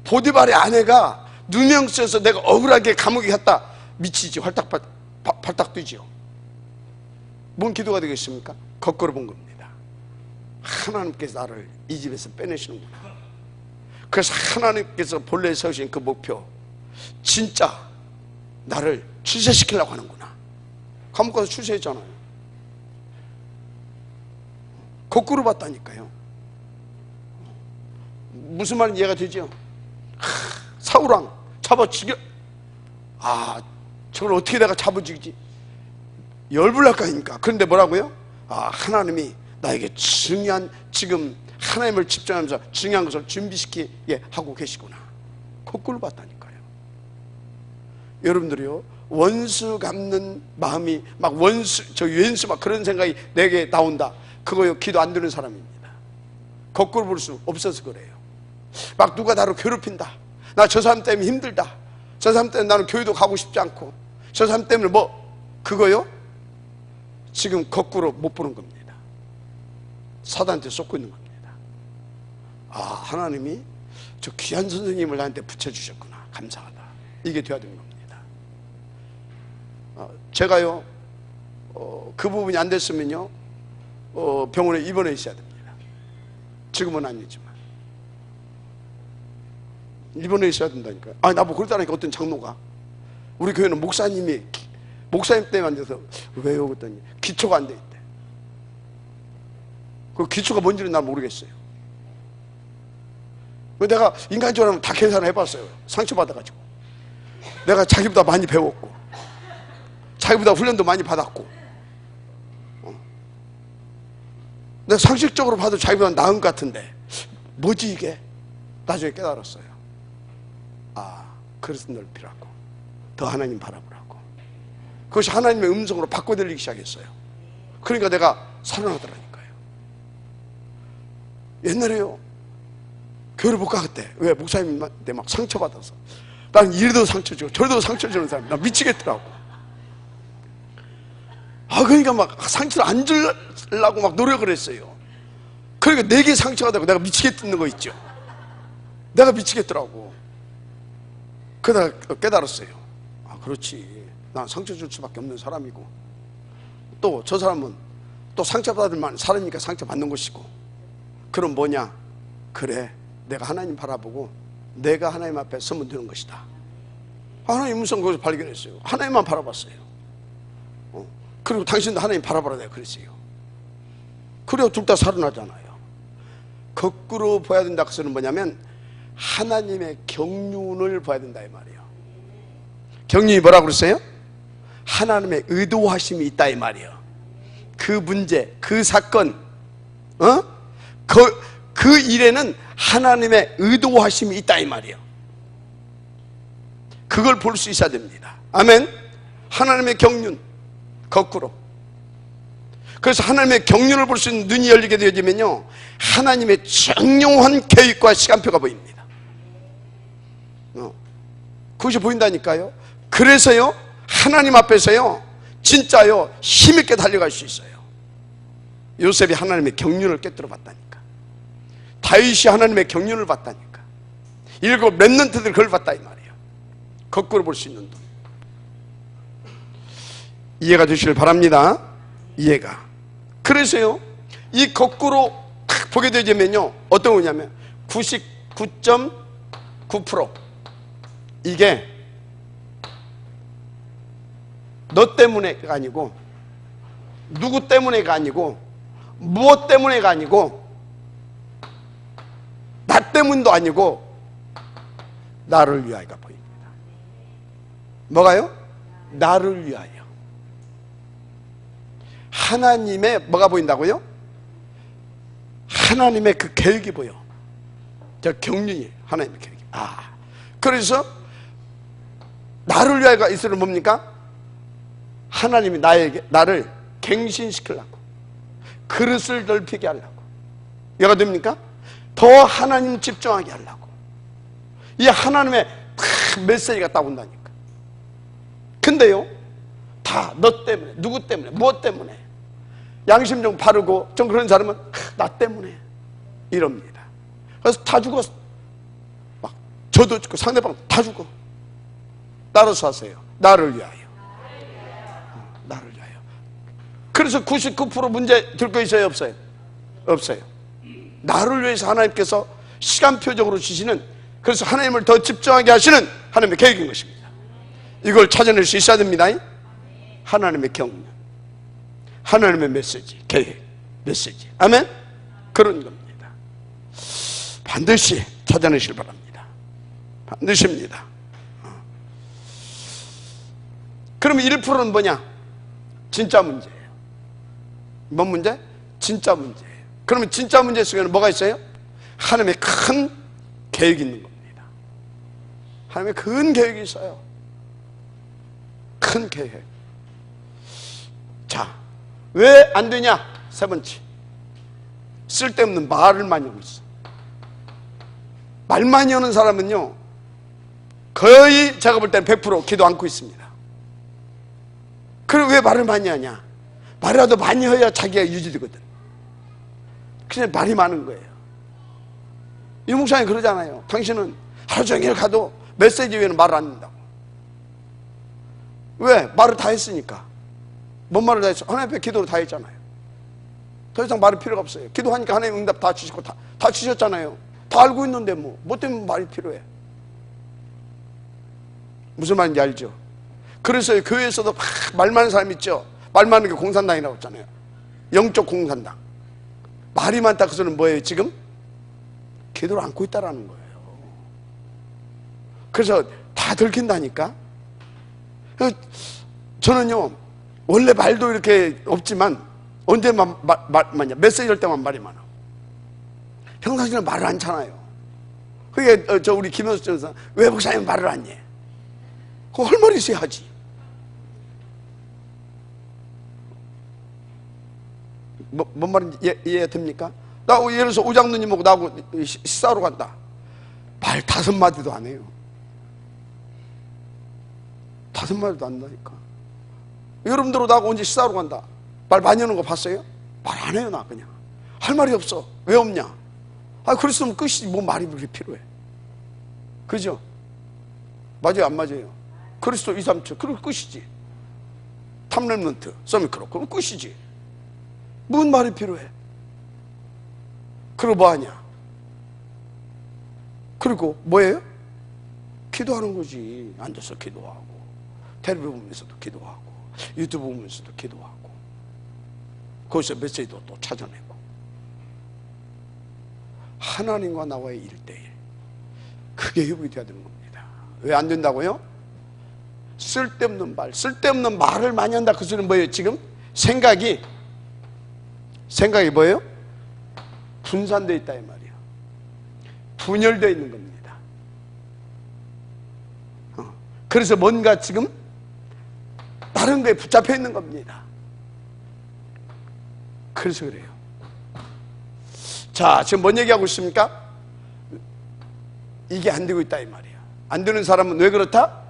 보디발의 아내가 누명 써서 내가 억울하게 감옥에 갔다 미치지. 발딱 뛰지요. 뭔 기도가 되겠습니까? 거꾸로 본 겁니다. 하나님께서 나를 이 집에서 빼내시는구나. 그래서 하나님께서 본래 세우신 그 목표, 진짜 나를 출세시키려고 하는구나. 감옥 가서 출세했잖아요. 거꾸로 봤다니까요. 무슨 말인지 이해가 되죠? 사울왕 잡아 죽여. 저걸 어떻게 내가 잡아 죽이지? 열불날까니까. 그런데 뭐라고요? 하나님이 나에게 중요한, 지금 하나님을 집중하면서 중요한 것을 준비시키게 하고 계시구나. 거꾸로 봤다니까요. 여러분들이요, 원수 갚는 마음이 막 왼수 막 그런 생각이 내게 나온다. 그거요, 기도 안 되는 사람입니다. 거꾸로 볼 수 없어서 그래요. 막 누가 나를 괴롭힌다. 나 저 사람 때문에 힘들다. 저 사람 때문에 나는 교회도 가고 싶지 않고, 저 사람 때문에 그거요? 지금 거꾸로 못 보는 겁니다. 사단한테 쏟고 있는 겁니다. 하나님이 저 귀한 선생님을 나한테 붙여주셨구나. 감사하다. 이게 돼야 되는 겁니다. 제가요, 그 부분이 안 됐으면요, 병원에 입원해 있어야 됩니다. 지금은 아니지만. 입원해 있어야 된다니까요. 나보고 그러다니까 어떤 장로가, 우리 교회는 목사님 때문에 안 돼서. 왜요? 그랬더니 기초가 안 돼 있대. 그 기초가 뭔지는 난 모르겠어요. 내가 인간적으로 하면 다 계산을 해봤어요. 상처받아가지고. 내가 자기보다 많이 배웠고, 자기보다 훈련도 많이 받았고, 내가 상식적으로 봐도 자기보다 나은 것 같은데 뭐지 이게? 나중에 깨달았어요. 그래서 넓히라고, 더 하나님 바라보라고. 그것이 하나님의 음성으로 바꿔 들리기 시작했어요. 그러니까 내가 살아나더라니까요. 옛날에요, 교회를 못 가겠대. 왜? 목사님한테 막 상처받아서. 나는 이리도 상처 주고 저리도 상처 주는 사람, 나 미치겠더라고. 그러니까 막 상처를 안 주려고 막 노력을 했어요. 그러니까 내게 상처가 되고 내가 미치겠는 거 있죠. 내가 미치겠더라고. 그러다 깨달았어요. 그렇지. 난 상처 줄 수밖에 없는 사람이고, 또 저 사람은 또 상처받을 만한 사람이니까 상처받는 것이고. 그럼 뭐냐? 그래, 내가 하나님 바라보고 내가 하나님 앞에 서면 되는 것이다. 하나님 음성 거기서 발견했어요. 하나님만 바라봤어요. 그리고 당신도 하나님 바라보라 내가 그랬어요. 그래야 둘 다 살아나잖아요. 거꾸로 봐야 된다 그것은 뭐냐면 하나님의 경륜을 봐야 된다 이 말이에요. 경륜이 뭐라고 그랬어요? 하나님의 의도하심이 있다 이 말이에요. 그 문제, 그 사건, 그 일에는 하나님의 의도하심이 있다 이 말이에요. 그걸 볼 수 있어야 됩니다. 아멘. 하나님의 경륜, 거꾸로. 그래서 하나님의 경륜을 볼 수 있는 눈이 열리게 되어지면요, 하나님의 정령한 계획과 시간표가 보입니다. 그것이 보인다니까요. 그래서요, 하나님 앞에서요, 진짜요, 힘있게 달려갈 수 있어요. 요셉이 하나님의 경륜을 깨뜨려 봤다니까. 다윗이 하나님의 경륜을 봤다니까. 7 렘넌트들 그걸 봤다 이 말이에요. 거꾸로 볼 수 있는 눈. 이해가 되시길 바랍니다. 이해가. 그래서요, 이 거꾸로 탁 보게 되면요, 어떤 거냐면 99.9% 이게 너 때문에가 아니고, 누구 때문에가 아니고, 무엇 때문에가 아니고, 나 때문도 아니고 나를 위하여가 보입니다. 뭐가요? 나를 위하여. 하나님의 뭐가 보인다고요? 하나님의 그 계획이 보여. 저 경륜이 하나님의 계획이. 그래서 나를 위하여가 있으면 뭡니까? 하나님이 나를 갱신시키려고, 그릇을 넓히게 하려고. 이해가 됩니까? 더 하나님 집중하게 하려고. 이 하나님의 메시지가 딱 온다니까. 근데요, 다 너 때문에, 누구 때문에, 무엇 때문에, 양심 좀 바르고 좀 그런 사람은 나 때문에 이럽니다. 그래서 다 죽었어. 막 저도 죽고 상대방 다 죽어. 따라서 하세요. 나를 위하여. 나를 위하여. 그래서 99% 문제 들 거 있어요, 없어요? 없어요. 나를 위해서 하나님께서 시간표적으로 주시는, 그래서 하나님을 더 집중하게 하시는 하나님의 계획인 것입니다. 이걸 찾아낼 수 있어야 됩니다. 하나님의 경륜, 하나님의 메시지, 계획, 메시지. 아멘? 그런 겁니다. 반드시 찾아내시길 바랍니다. 반드시입니다. 그러면 1%는 뭐냐? 진짜 문제예요. 뭔 문제? 진짜 문제예요. 그러면 진짜 문제 속에는 뭐가 있어요? 하나님의 큰 계획이 있는 겁니다. 하나님의 큰 계획이 있어요. 큰 계획. 자, 왜 안 되냐? 세 번째, 쓸데없는 말을 많이 하고 있어. 말 많이 하는 사람은요, 거의 제가 볼 때는 100% 기도 않고 있습니다. 그럼 왜 말을 많이 하냐? 말이라도 많이 해야 자기가 유지되거든. 그냥 말이 많은 거예요. 이 목사님 그러잖아요. 당신은 하루 종일 가도 메시지 외에는 말을 안 한다고. 왜? 말을 다 했으니까. 뭔 말을 다 했어? 하나님 앞에 기도를 다 했잖아요. 더 이상 말이 필요가 없어요. 기도하니까 하나님 응답 다 주시고 다 주셨잖아요. 다 알고 있는데 뭐 때문에 말이 필요해? 무슨 말인지 알죠? 그래서 교회에서도 막 말 많은 사람 있죠. 말 많은 게 공산당이라고 했잖아요. 영적 공산당. 말이 많다 그 소리는 뭐예요 지금? 기도를 안고 있다라는 거예요. 그래서 다 들킨다니까. 저는요, 원래 말도 이렇게 없지만 언제만 많냐, 메시지 할 때만 말이 많아. 평상시에는 말을 안 차나요. 그게 우리 김현수 전사, 왜 목사님 말을 안 해? 그거 할 말이 있어야 하지. 뭔 말인지 이해 됩니까? 나 예를 들어서 오장누님하고 나하고 식사하러 간다. 말 5마디도 안 해요. 5마디도 안 나니까. 여러분들하고 나하고 언제 식사하러 간다. 말 많이 하는 거 봤어요? 말 안 해요. 나 그냥 할 말이 없어. 왜 없냐? 그랬으면 끝이지. 뭐 말이 그렇게 필요해. 그죠? 맞아요 안 맞아요? 그리스도 2, 3초 그럼 끝이지. 탐렘넌트 서미크로 그럼 끝이지. 뭔 말이 필요해? 그리고 뭐하냐? 그리고 뭐예요? 기도하는 거지. 앉아서 기도하고, 텔레비전 보면서도 기도하고, 유튜브 보면서도 기도하고, 거기서 메시지도 또 찾아내고. 하나님과 나와의 1대1, 그게 회복이 돼야 되는 겁니다. 왜 안 된다고요? 쓸데없는 말을 많이 한다. 그 소리는 뭐예요? 지금 생각이 뭐예요? 분산되어 있다 이 말이에요. 분열되어 있는 겁니다. 그래서 뭔가 지금 다른 거에 붙잡혀 있는 겁니다. 그래서 그래요. 자, 지금 뭔 얘기하고 있습니까? 이게 안 되고 있다 이 말이에요. 안 되는 사람은 왜 그렇다?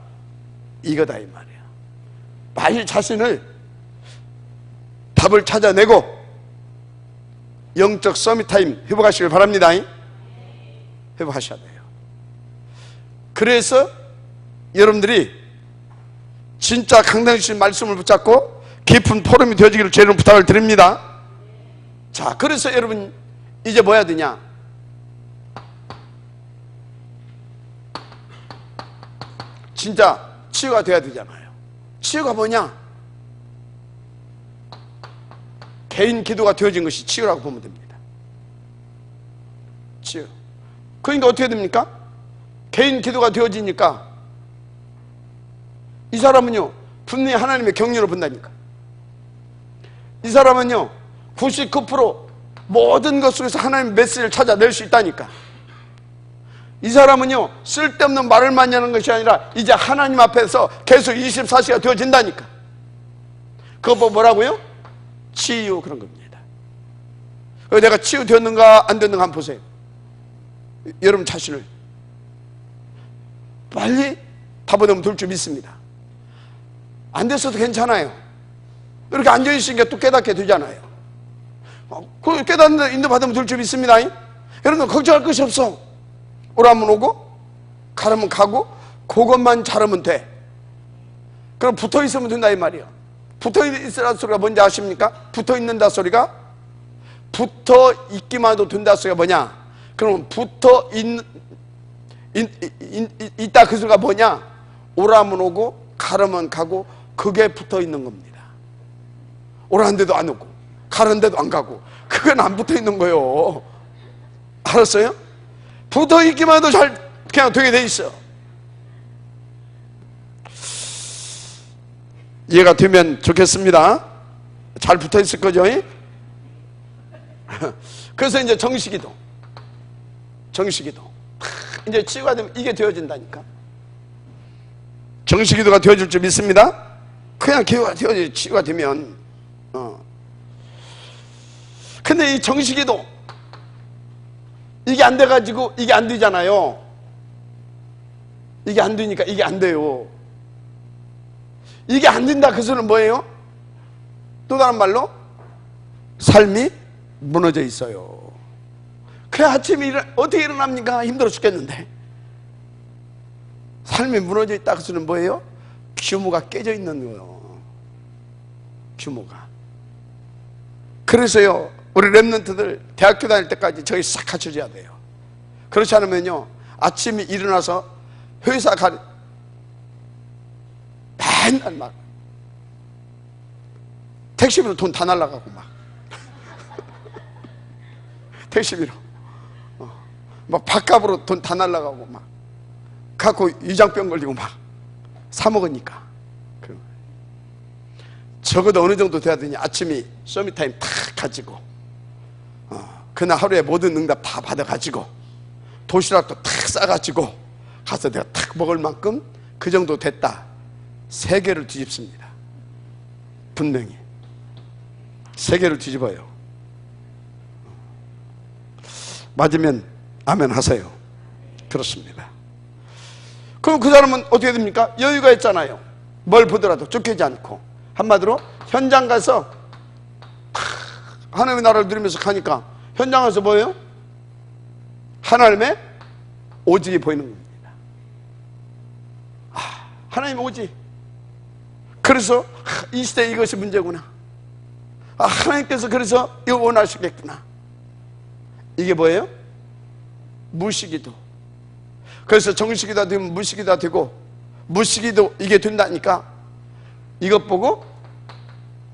이거다 이 말이에요. 빨리 자신을 답을 찾아내고 영적 서밋타임 회복하시길 바랍니다. 회복하셔야 돼요. 그래서 여러분들이 진짜 강단주신 말씀을 붙잡고 깊은 포럼이 되어지기를 주의 부탁을 드립니다. 자, 그래서 여러분 이제 뭐 해야 되냐? 진짜 치유가 돼야 되잖아요. 치유가 뭐냐? 개인 기도가 되어진 것이 치유라고 보면 됩니다. 치유. 그러니까 어떻게 됩니까? 개인 기도가 되어지니까 이 사람은요 분명히 하나님의 경륜을 본다니까. 이 사람은요 99% 모든 것 속에서 하나님의 메시지를 찾아낼 수 있다니까. 이 사람은요 쓸데없는 말을 많이 하는 것이 아니라 이제 하나님 앞에서 계속 24시가 되어진다니까. 그거 보고 뭐라고요? 치유. 그런 겁니다. 내가 치유되었는가 안 됐는가 한번 보세요. 여러분 자신을 빨리 답을 될 줄 믿습니다. 안 됐어도 괜찮아요. 이렇게 앉아있으니까 또 깨닫게 되잖아요. 그 깨닫는 인도 받으면 될 줄 믿습니다. 여러분 걱정할 것이 없어. 오라면 오고 가라면 가고 그것만 잘하면 돼. 그럼 붙어있으면 된다 이 말이에요. 붙어있으라 소리가 뭔지 아십니까? 붙어있는다 소리가 붙어있기만 해도 된다 소리가 뭐냐? 그럼 있다 그 소리가 뭐냐? 오라면 오고 가라면 가고 그게 붙어있는 겁니다. 오라는데도 안 오고 가라는데도 안 가고 그건 안 붙어있는 거예요. 알았어요? 붙어있기만 해도 잘 그냥 되게 돼 있어. 이해가 되면 좋겠습니다. 잘 붙어있을 거죠? 그래서 이제 정식기도 이제 치유가 되면 이게 되어진다니까. 정식기도가 되어질 줄 믿습니다. 그냥 기도가 되어져 치유가 되면. 근데 이 정식기도 이게 안 돼가지고 이게 안 되잖아요. 이게 안 되니까 이게 안 돼요. 이게 안 된다 그 소리는 뭐예요? 또 다른 말로 삶이 무너져 있어요. 그래 아침에 어떻게 일어납니까? 힘들어 죽겠는데. 삶이 무너져 있다 그 소리는 뭐예요? 규모가 깨져 있는 거예요. 규모가. 그래서요 우리 랩런트들 대학교 다닐 때까지 저기 싹 갖춰져야 돼요. 그렇지 않으면요 아침에 일어나서 회사 맨날 막 택시비로 돈 다 날라가고 막 택시비로 막 밥값으로 돈 다 날라가고 막 갖고 위장병 걸리고 막 사 먹으니까. 적어도 어느 정도 돼야 되냐? 아침에 서밋타임 탁 가지고 그날 하루에 모든 응답 다 받아가지고 도시락도 탁 싸가지고 가서 내가 탁 먹을 만큼 그 정도 됐다. 세계를 뒤집습니다. 분명히 세계를 뒤집어요. 맞으면 아멘 하세요. 그렇습니다. 그럼 그 사람은 어떻게 됩니까? 여유가 있잖아요. 뭘 보더라도 쫓기지 않고. 한마디로 현장 가서 하나님의 나라를 누리면서 가니까 현장 가서 뭐예요? 하나님의 오직이 보이는 겁니다. 하나님의 오직. 그래서 이 시대에 이것이 문제구나. 하나님께서 그래서 이거 원하시겠구나. 이게 뭐예요? 무시기도. 그래서 정식이다 되면 무식이다 되고, 무식이도 이게 된다니까 이것 보고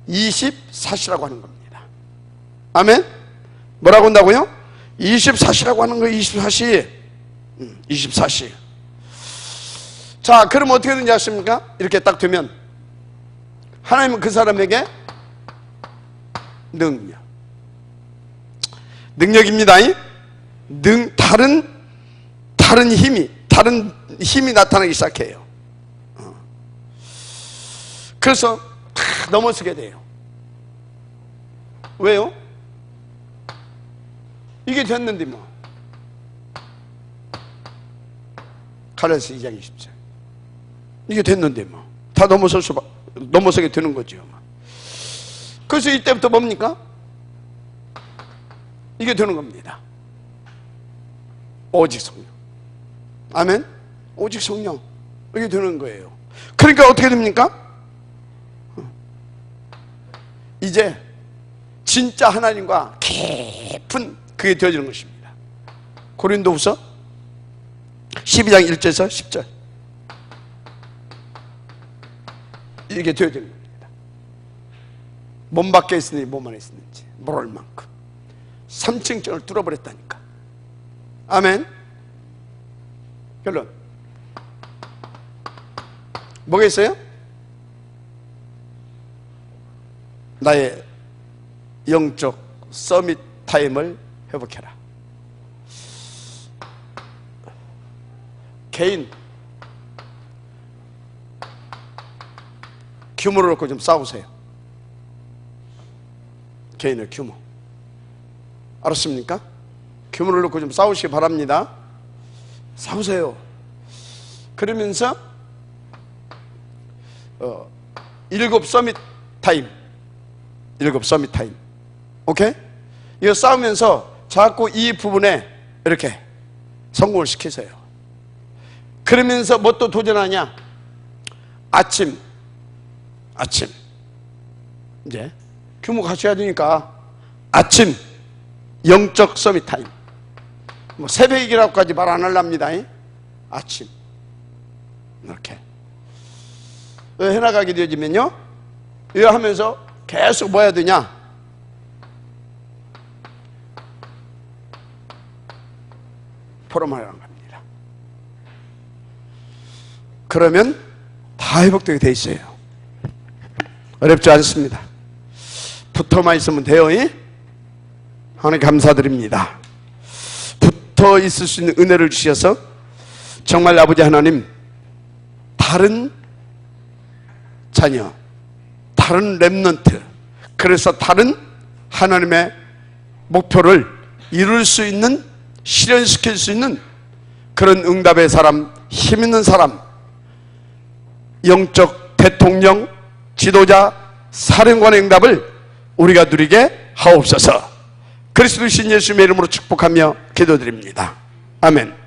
24시라고 하는 겁니다. 아멘? 뭐라고 한다고요? 24시라고 하는 거예요. 24시. 24시. 자, 그럼 어떻게 되는지 아십니까? 이렇게 딱 되면 하나님은 그 사람에게 능력입니다. 다른 힘이 나타나기 시작해요. 그래서 넘어서게 돼요. 왜요? 이게 됐는데 뭐. 갈라디아서 2장 20절. 이게 됐는데 뭐. 다 넘어서게 되는 거죠. 그래서 이때부터 뭡니까? 이게 되는 겁니다. 오직 성령. 아멘? 오직 성령. 이게 되는 거예요. 그러니까 어떻게 됩니까? 이제 진짜 하나님과 깊은 그게 되어지는 것입니다. 고린도후서 12장 1절에서 10절. 이게 되어지는 겁니다. 몸 밖에 있으니 몸 안에 있는지 모를 만큼 3층장을 뚫어버렸다니까. 아멘. 결론 뭐가 있어요? 나의 영적 서밋 타임을 회복해라. 개인 규모를 놓고 좀 싸우세요. 개인의 규모. 알았습니까? 규모를 놓고 좀 싸우시기 바랍니다. 싸우세요. 그러면서 7 서밋 타임. 7 서밋 타임. 오케이? 이거 싸우면서 자꾸 이 부분에 이렇게 성공을 시키세요. 그러면서 뭐 또 도전하냐? 아침 이제 규모 갖춰야 되니까 아침 영적 서밋 타임. 뭐 새벽이라고까지 말 안 하랍니다. 아침 이렇게 해나가게 되어지면요, 이거 하면서 계속 뭐 해야 되냐? 포럼하라는 겁니다. 그러면 다 회복되게 돼 있어요. 어렵지 않습니다. 붙어만 있으면 돼요. 하나님 감사드립니다. 붙어 있을 수 있는 은혜를 주셔서 정말 아버지 하나님, 다른 자녀, 다른 렘넌트, 그래서 다른 하나님의 목표를 이룰 수 있는, 실현시킬 수 있는 그런 응답의 사람, 힘 있는 사람, 영적 대통령, 지도자, 사령관의 응답을 우리가 누리게 하옵소서. 그리스도신 예수님의 이름으로 축복하며 기도드립니다. 아멘.